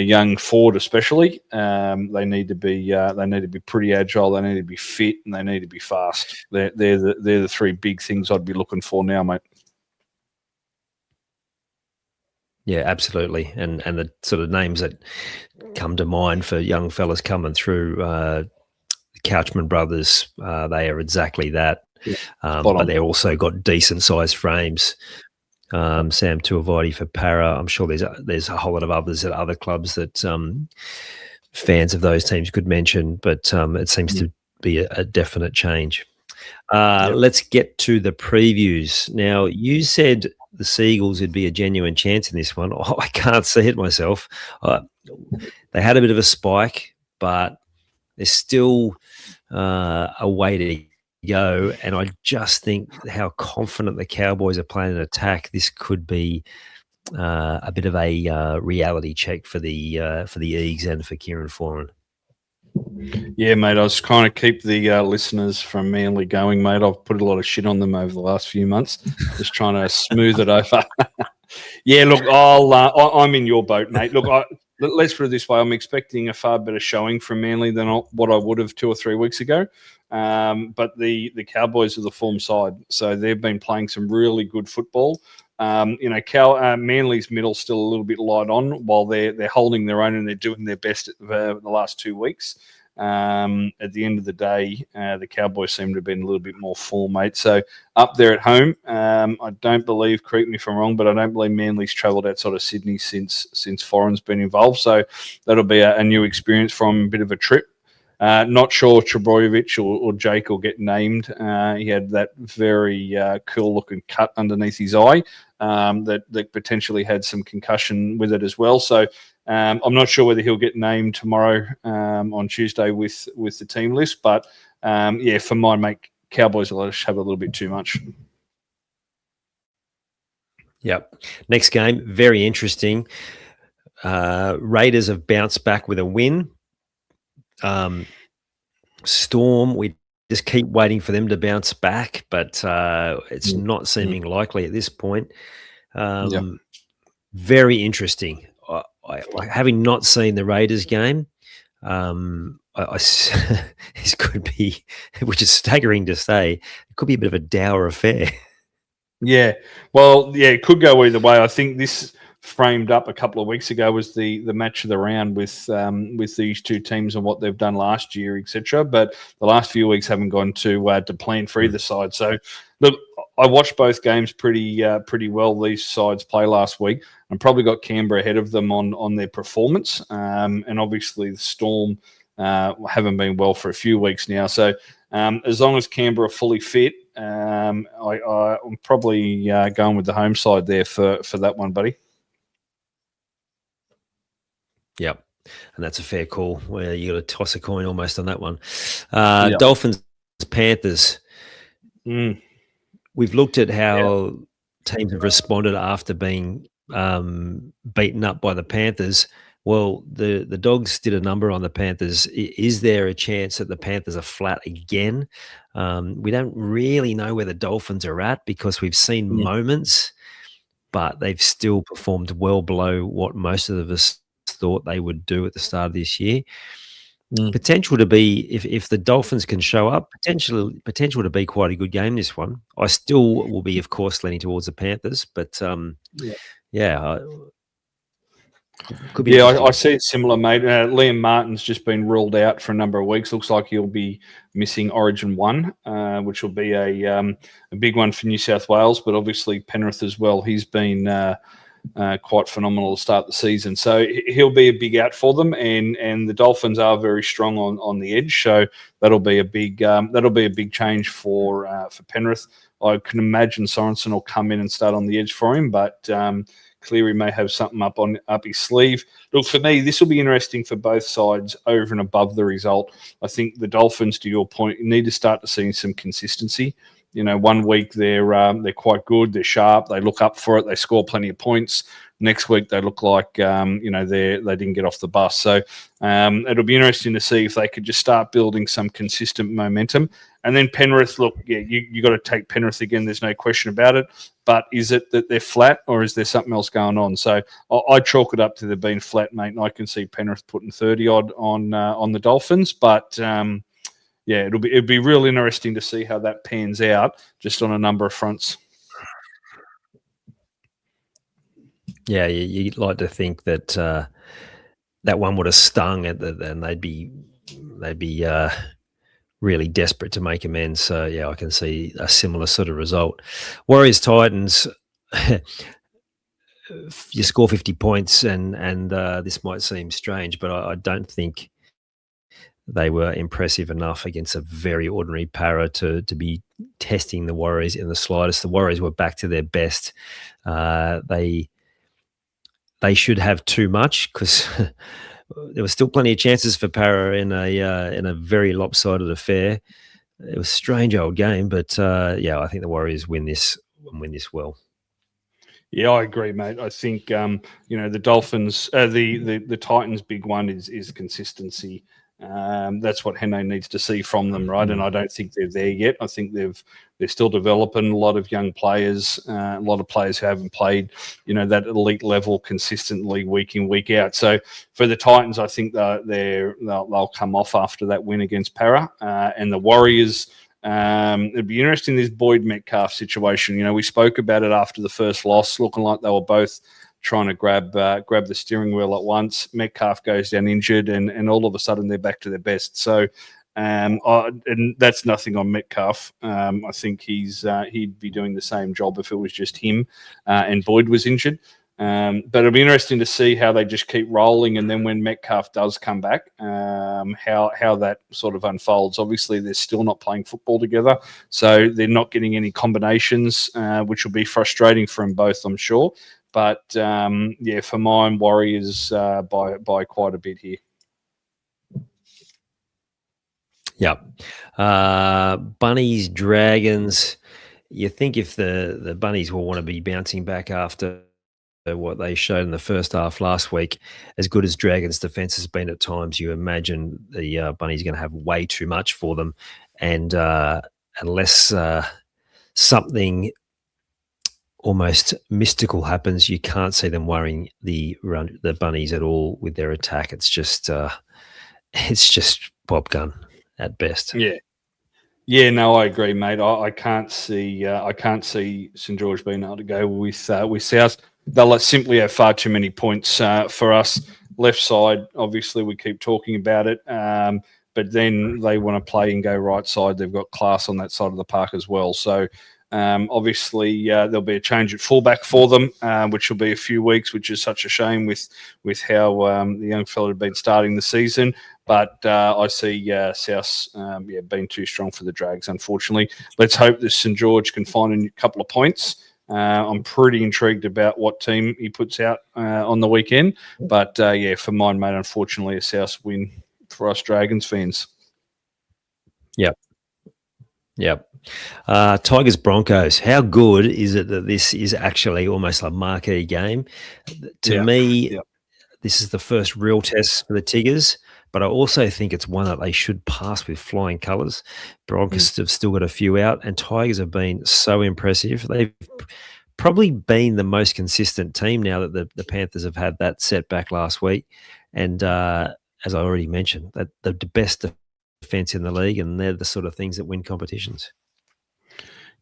young forward, especially, they need to be pretty agile. They need to be fit, and they need to be fast. They're the 3 big things I'd be looking for now, mate. Yeah, absolutely. And the sort of names that come to mind for young fellas coming through, the Couchman brothers, they are exactly that. But they're also got decent sized frames. Sam Tuivasa for Para. I'm sure there's a whole lot of others at other clubs that fans of those teams could mention, but it seems to be a definite change. Let's get to the previews. Now, you said the Seagulls would be a genuine chance in this one. Oh, I can't see it myself. They had a bit of a spike, but there's still a way to go. And I just think how confident the Cowboys are playing an attack, this could be a bit of a reality check for the Eels and for Kieran Foran. Yeah, mate, I was trying to keep the listeners from Manly going, mate. I've put a lot of shit on them over the last few months, just trying to smooth it over. Yeah, look, I'm in your boat, mate. Look, let's put it this way. I'm expecting a far better showing from Manly than what I would have 2 or 3 weeks ago. But the Cowboys are the form side, so they've been playing some really good football. Manly's middle still a little bit light on, while they're holding their own and they're doing their best the last 2 weeks. At the end of the day, the Cowboys seem to have been a little bit more full, mate. So up there at home, I don't believe, correct me if I'm wrong, but I don't believe Manly's travelled outside of Sydney since Foran's been involved. So that'll be a new experience from a bit of a trip. Not sure Trebojevic or Jake will get named. He had that very cool-looking cut underneath his eye that potentially had some concussion with it as well. So I'm not sure whether he'll get named tomorrow on Tuesday with the team list. But, for mine, mate, Cowboys will have a little bit too much. Yep. Next game, very interesting. Raiders have bounced back with a win. Storm, we just keep waiting for them to bounce back, but it's not seeming likely at this point. Very interesting. Having not seen the Raiders game, this could be, which is staggering to say, it could be a bit of a dour affair. Yeah, well, yeah, it could go either way. I think this framed up a couple of weeks ago was the match of the round with these two teams and what they've done last year, etc. But the last few weeks haven't gone to plan for either side. So look, I watched both games pretty well. These sides play last week, and probably got Canberra ahead of them on their performance. And obviously the Storm haven't been well for a few weeks now. So as long as Canberra are fully fit, I'm probably going with the home side there for that one, buddy. Yep. And that's a fair call where you got to toss a coin almost on that one. Yep. Dolphins, Panthers. We've looked at how teams have responded after being beaten up by the Panthers. Well, the Dogs did a number on the Panthers. Is there a chance that the Panthers are flat again? We don't really know where the Dolphins are at because we've seen moments, but they've still performed well below what most of us thought they would do at the start of this year. Potential to be, if the Dolphins can show up, potential to be quite a good game, this one. I still will be, of course, leaning towards the Panthers, but could be. Yeah, I see it similar, mate. Liam Martin's just been ruled out for a number of weeks. Looks like he'll be missing Origin 1, which will be a big one for New South Wales, but obviously Penrith as well. He's been quite phenomenal to start the season. So he'll be a big out for them, and the Dolphins are very strong on the edge. So that'll be a big change for Penrith. I can imagine Sorensen will come in and start on the edge for him, but Cleary may have something up his sleeve. Look, for me, this will be interesting for both sides over and above the result. I think the Dolphins, to your point, need to start to see some consistency. You know, one week they're quite good, they're sharp, they look up for it, they score plenty of points. Next week they look like they didn't get off the bus. So it'll be interesting to see if they could just start building some consistent momentum. And then Penrith, look, yeah, you got to take Penrith again. There's no question about it. But is it that they're flat, or is there something else going on? So I chalk it up to them being flat, mate. And I can see Penrith putting 30 odd on the Dolphins, but. Yeah, it'd be real interesting to see how that pans out, just on a number of fronts. Yeah, you'd like to think that that one would have stung, and they'd be really desperate to make amends. So yeah, I can see a similar sort of result. Warriors Titans. You score 50 points, and this might seem strange, but I don't think they were impressive enough against a very ordinary para to be testing the Warriors in the slightest. The Warriors were back to their best. They should have too much, because there was still plenty of chances for para in a very lopsided affair. It was a strange old game, but I think the Warriors win this well. Yeah, I agree, mate. I think the Dolphins, the Titans' big one is consistency. That's what Henne needs to see from them, right? And I don't think they're there yet. I think they're still developing a lot of young players, a lot of players who haven't played, that elite level consistently week in, week out. So for the Titans, I think they'll come off after that win against Para, and the Warriors. It'd be interesting, this Boyd Metcalf situation. We spoke about it after the first loss, looking like they were both trying to grab the steering wheel at once. Metcalf goes down injured, and all of a sudden they're back to their best. So, and that's nothing on Metcalf. I think he'd be doing the same job if it was just him and Boyd was injured. But it'll be interesting to see how they just keep rolling, and then when Metcalf does come back, how that sort of unfolds. Obviously, they're still not playing football together, so they're not getting any combinations, which will be frustrating for them both, I'm sure. But for mine, Warriors by quite a bit here. Yeah, Bunnies, Dragons. You think if the Bunnies will want to be bouncing back after what they showed in the first half last week, as good as Dragons' defence has been at times, you imagine the Bunnies are going to have way too much for them, and unless something almost mystical happens, you can't see them worrying the Bunnies at all with their attack. It's just it's just Bob Gunn at best. Yeah, no, I agree, mate. I can't see St George being able to go with South. They'll simply have far too many points for us. Left side, obviously, we keep talking about it, but then they want to play and go right side. They've got class on that side of the park as well. So obviously, there'll be a change at fullback for them, which will be a few weeks, which is such a shame with how the young fella had been starting the season. But I see South being too strong for the Drags, unfortunately. Let's hope that St George can find a couple of points. I'm pretty intrigued about what team he puts out on the weekend. But, for mine, mate, unfortunately, a South win for us Dragons fans. Yep. Tigers Broncos. How good is it that this is actually almost a marquee game? To me, this is the first real test for the Tigers, but I also think it's one that they should pass with flying colours. Broncos have still got a few out, and Tigers have been so impressive. They've probably been the most consistent team now that the Panthers have had that setback last week. And as I already mentioned, that the best defence in the league, and they're the sort of things that win competitions.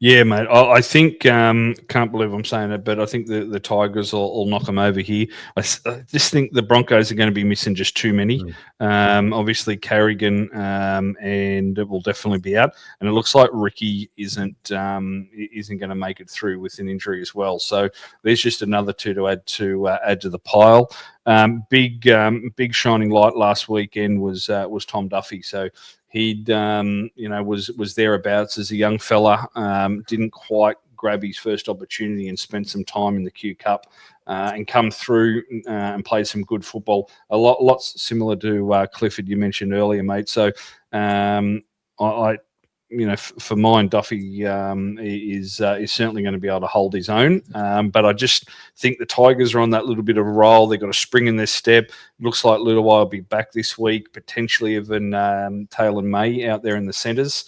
Yeah, mate. I think, can't believe I'm saying it, but I think the Tigers will knock them over here. I just think the Broncos are going to be missing just too many. Obviously, Carrigan and it will definitely be out. And it looks like Ricky isn't going to make it through with an injury as well. So there's just another two to add to the pile. Big shining light last weekend was Tom Duffy. So he'd was thereabouts as a young fella. Didn't quite grab his first opportunity and spent some time in the Q Cup and come through and played some good football. Lots similar to Clifford you mentioned earlier, mate. So for mine, Duffy is certainly going to be able to hold his own. But I just think the Tigers are on that little bit of a roll. They've got a spring in their step. Looks like Lutai will be back this week, potentially even Taylor May out there in the centres.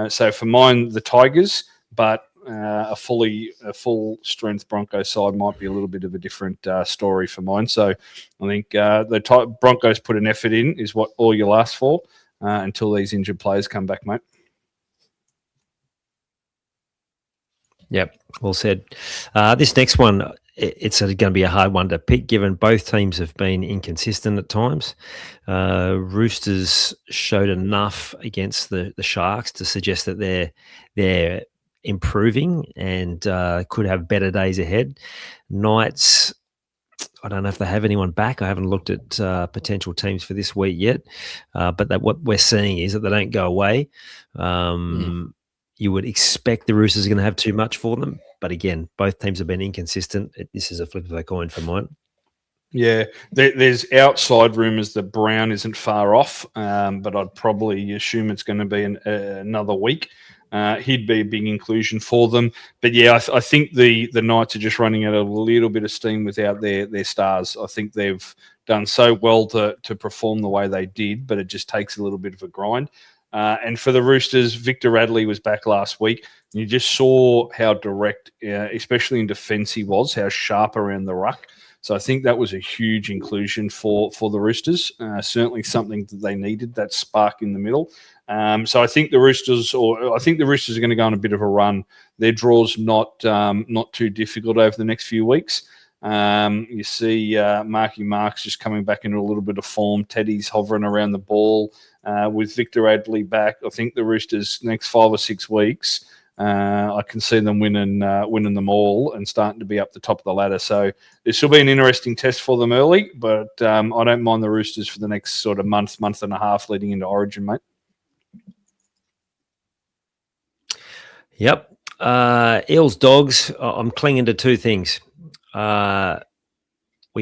So for mine, the Tigers, but a full strength Broncos side might be a little bit of a different story for mine. So I think the Broncos put an effort in is what all you'll ask for until these injured players come back, mate. Yep, well said. This next one, it's going to be a hard one to pick, given both teams have been inconsistent at times. Roosters showed enough against the Sharks to suggest that they're improving and could have better days ahead. Knights, I don't know if they have anyone back. I haven't looked at potential teams for this week yet, but what we're seeing is that they don't go away. You would expect the Roosters are going to have too much for them. But again, both teams have been inconsistent. This is a flip of a coin for mine. Yeah, there's outside rumours that Brown isn't far off, but I'd probably assume it's going to be another week. He'd be a big inclusion for them. But yeah, I think the Knights are just running out a little bit of steam without their stars. I think they've done so well to perform the way they did, but it just takes a little bit of a grind. And for the Roosters, Victor Radley was back last week. You just saw how direct, especially in defence, he was, how sharp around the ruck. So I think that was a huge inclusion for the Roosters. Certainly something that they needed, that spark in the middle. So I think the Roosters are going to go on a bit of a run. Their draw's not too difficult over the next few weeks. You see Marky Mark's just coming back into a little bit of form. Teddy's hovering around the ball. With Victor Radley back, I think the Roosters next 5 or 6 weeks, I can see them winning them all and starting to be up the top of the ladder. So this will be an interesting test for them early, but I don't mind the Roosters for the next sort of month and a half leading into Origin, mate. Yep. Eels Dogs, I'm clinging to two things. We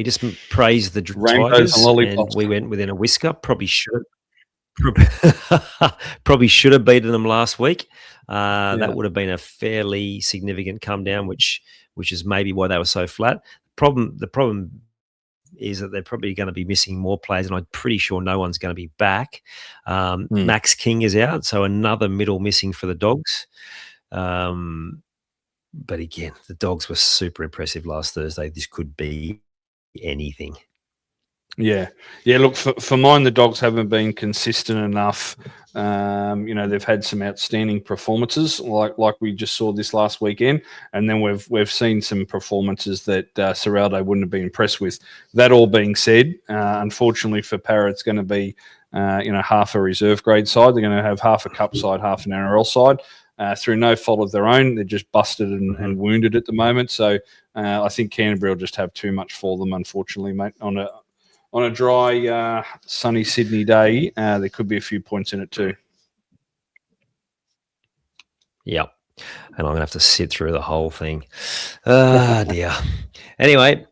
just praised the Tigers and we went within a whisker. Probably should have beaten them last week. That would have been a fairly significant come down, which is maybe why they were so flat. The problem is that they're probably going to be missing more players, and I'm pretty sure no one's going to be back. Max King is out, so another middle missing for the Dogs. But again, the Dogs were super impressive last Thursday. This could be anything. Yeah. Look, for mine, the Dogs haven't been consistent enough. They've had some outstanding performances, like we just saw this last weekend, and then we've seen some performances that Serraldo wouldn't have been impressed with. That all being said, unfortunately for Parra, it's going to be half a reserve grade side. They're going to have half a cup side, half an NRL side. Through no fault of their own, they're just busted and wounded at the moment. So I think Canterbury will just have too much for them, unfortunately, mate. On a dry, sunny Sydney day, there could be a few points in it too. Yep. And I'm going to have to sit through the whole thing. Ah, dear. Anyway,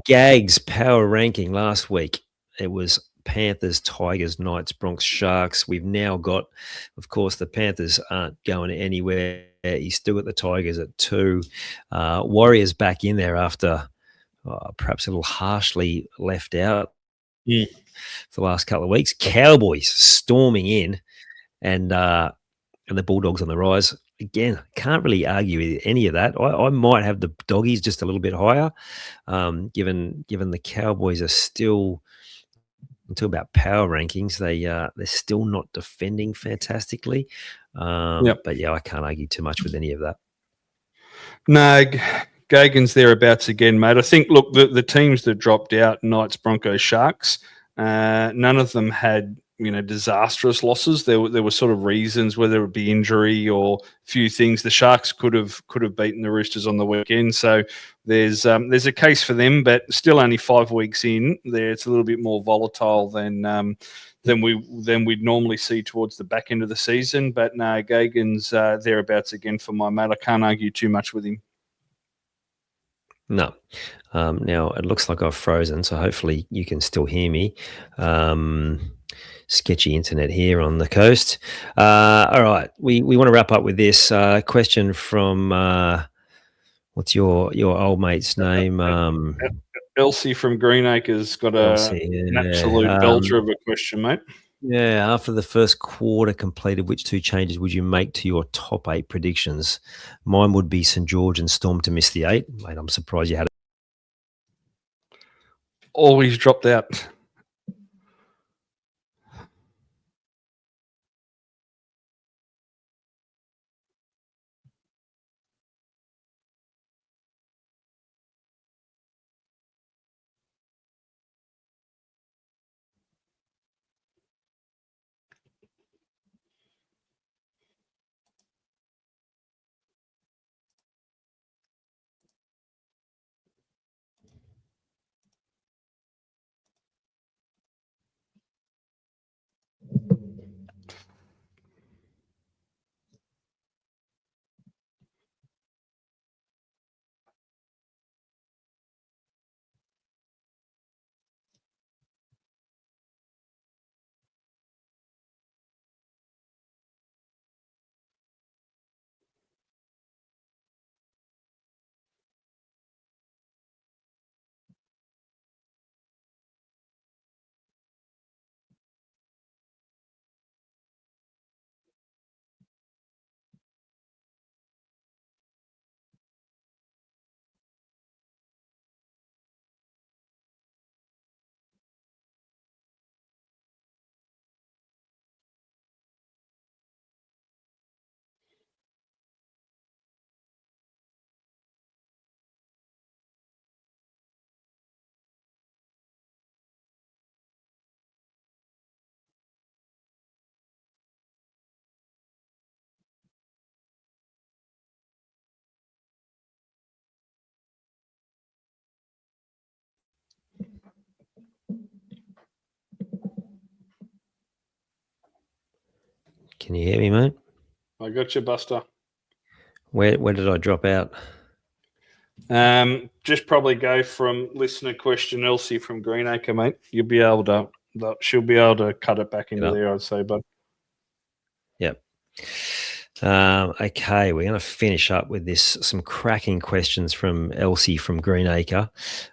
Gags power ranking last week. It was Panthers, Tigers, Knights, Bronx, Sharks. We've now got, of course, the Panthers aren't going anywhere. He's still got the Tigers at 2. Warriors back in there after perhaps a little harshly left out for the last couple of weeks. Cowboys storming in, and the Bulldogs on the rise. Again, can't really argue with any of that. I might have the Doggies just a little bit higher, given the Cowboys are still, until about power rankings, they're still not defending fantastically. But yeah, I can't argue too much with any of that. No, Gagan's thereabouts again, mate. I think, look, the teams that dropped out, Knights, Broncos, Sharks, none of them had disastrous losses. There were sort of reasons, whether it be injury or a few things. The Sharks could have beaten the Roosters on the weekend, so there's a case for them, but still only 5 weeks in. There, it's a little bit more volatile than we'd normally see towards the back end of the season. But no, Gagan's thereabouts again for my mate. I can't argue too much with him. No. Now, it looks like I've frozen, so hopefully you can still hear me. Sketchy internet here on the coast. All right. We want to wrap up with this question from, what's your old mate's name? Elsie from Greenacre's got an absolute belter of a question, mate. Yeah, after the first quarter completed, which 2 changes would you make to your top 8 predictions? Mine would be St. George and Storm to miss the 8. Mate, I'm surprised you had it. Always dropped out. Can you hear me, mate? I got you, Buster. Where did I drop out? Just probably go from listener question Elsie from Greenacre, mate. She'll be able to cut it back into there, I'd say, bud. Yep. Okay, we're going to finish up with some cracking questions from Elsie from Greenacre.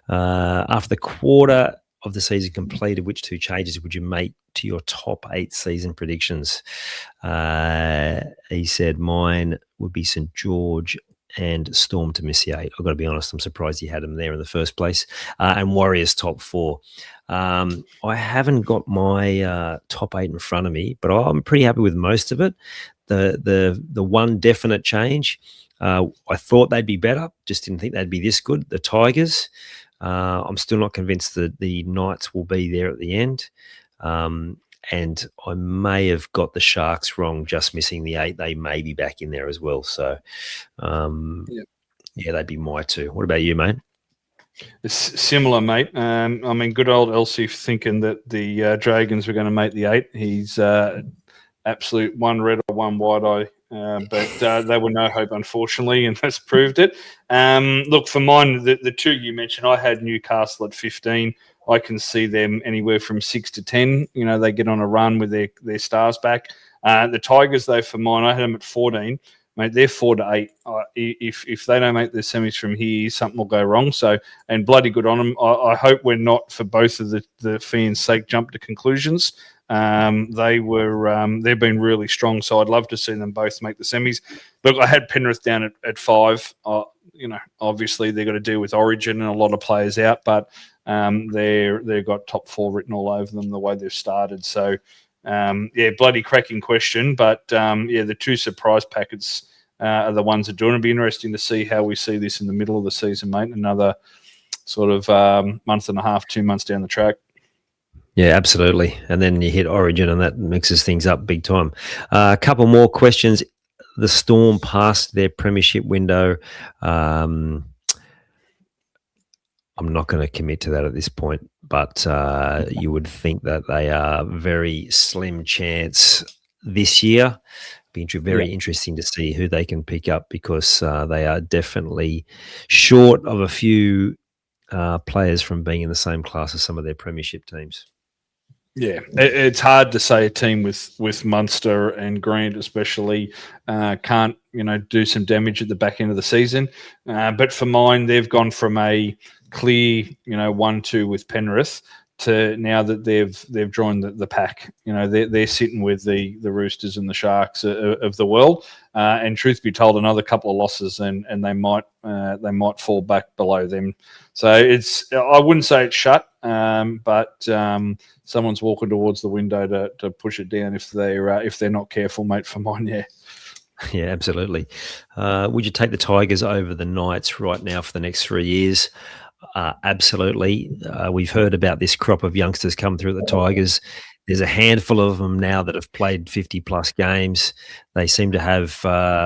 After the quarter of the season completed, which 2 changes would you make to your top 8 season predictions? He said mine would be St. George and Storm to miss the 8. I've got to be honest, I'm surprised he had them there in the first place. And Warriors top 4. I haven't got my top 8 in front of me, but I'm pretty happy with most of it. The one definite change, I thought they'd be better, just didn't think they'd be this good. The Tigers, I'm still not convinced that the Knights will be there at the end. And I may have got the Sharks wrong, just missing the 8. They may be back in there as well. So, yeah, they'd be my 2. What about you, mate? It's similar, mate. I mean, good old Elsie thinking that the Dragons were going to make the 8. He's absolute one red or one wide eye. But they were no hope, unfortunately, and that's proved it. Look, for mine, the 2 you mentioned, I had Newcastle at 15. I can see them anywhere from 6 to 10. You know, they get on a run with their stars back. The Tigers, though, for mine, I had them at 14. Mate, they're 4 to 8. If they don't make the semis from here, something will go wrong. So, and bloody good on them. I hope we're not, for both of the fans' sake, jump to conclusions. They've been really strong, so I'd love to see them both make the semis. Look, I had Penrith down at 5. Obviously they've got to deal with Origin and a lot of players out, but they've got top 4 written all over them the way they've started. So bloody cracking question, but the 2 surprise packets are the ones that do. It'll be interesting to see how we see this in the middle of the season, mate. Another sort of month and a half, 2 months down the track. Yeah, absolutely. And then you hit Origin and that mixes things up big time. A couple more questions. The Storm passed their premiership window. I'm not going to commit to that at this point, but you would think that they are very slim chance this year. Be very interesting to see who they can pick up, because they are definitely short of a few players from being in the same class as some of their premiership teams. Yeah, it's hard to say a team with Munster and Grant especially can't do some damage at the back end of the season. But for mine, they've gone from a clear 1-2 with Penrith to now that they've joined the pack. They're sitting with the Roosters and the Sharks of the world. And truth be told, another couple of losses and they might fall back below them. So I wouldn't say it's shut, but someone's walking towards the window to push it down if they're not careful, mate. For mine, yeah. Yeah, absolutely. Would you take the Tigers over the Knights right now for the next 3 years? Absolutely. We've heard about this crop of youngsters come through the Tigers. There's a handful of them now that have played 50-plus games. They seem to have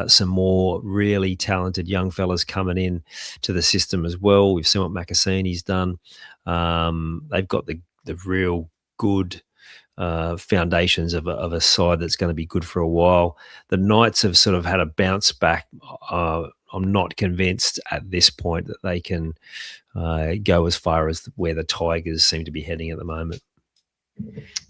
some more really talented young fellas coming in to the system as well. We've seen what Macassini's done. They've got the real good foundations of a side that's going to be good for a while. The Knights have sort of had a bounce back. I'm not convinced at this point that they can go as far as where the Tigers seem to be heading at the moment.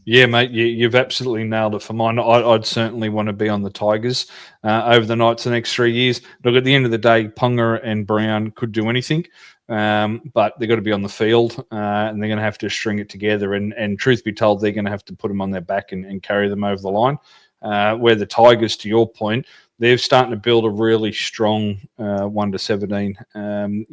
Yeah, mate, you've absolutely nailed it. For mine, I'd certainly want to be on the Tigers over the Knights the next 3 years. Look, at the end of the day, Ponga and Brown could do anything, but they've got to be on the field and they're going to have to string it together. And truth be told, they're going to have to put them on their back and carry them over the line. Where the Tigers, to your point, they're starting to build a really strong 1 to 17.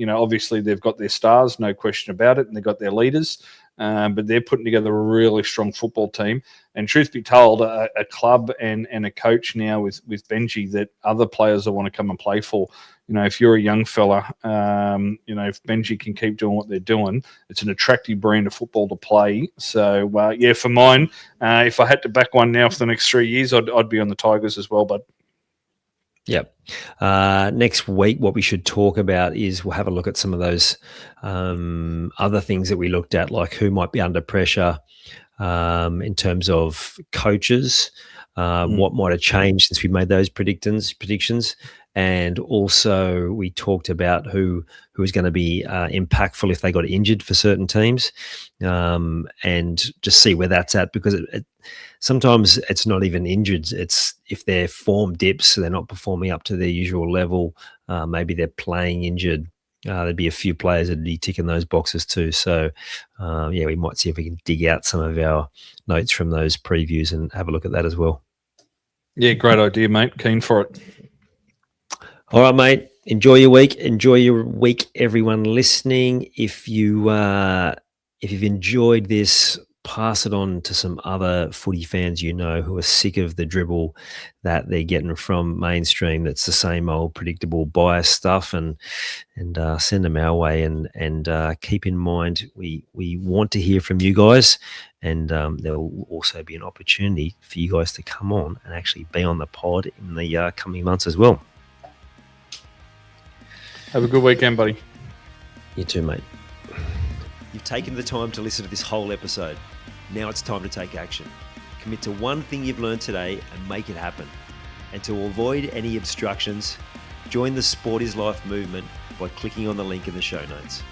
Obviously they've got their stars, no question about it, and they've got their leaders. But they're putting together a really strong football team. And truth be told, a club and a coach now with Benji that other players will want to come and play for. If you're a young fella, if Benji can keep doing what they're doing, it's an attractive brand of football to play. So, for mine, if I had to back one now for the next 3 years, I'd be on the Tigers as well, bud. Yep. Next week, what we should talk about is we'll have a look at some of those other things that we looked at, like who might be under pressure in terms of coaches, what might have changed since we made those predictions. And also we talked about who was going to be impactful if they got injured for certain teams, and just see where that's at, because sometimes it's not even injured. It's if their form dips, they're not performing up to their usual level. Maybe they're playing injured. There'd be a few players that'd be ticking those boxes too. So, we might see if we can dig out some of our notes from those previews and have a look at that as well. Yeah, great idea, mate. Keen for it. All right, mate. Enjoy your week. Enjoy your week, everyone listening. If you've enjoyed this, pass it on to some other footy fans who are sick of the dribble that they're getting from mainstream. That's the same old predictable bias stuff, and send them our way. And keep in mind, we want to hear from you guys, and there will also be an opportunity for you guys to come on and actually be on the pod in the coming months as well. Have a good weekend, buddy. You too, mate. You've taken the time to listen to this whole episode. Now it's time to take action. Commit to one thing you've learned today and make it happen. And to avoid any obstructions, join the Sport is Life movement by clicking on the link in the show notes.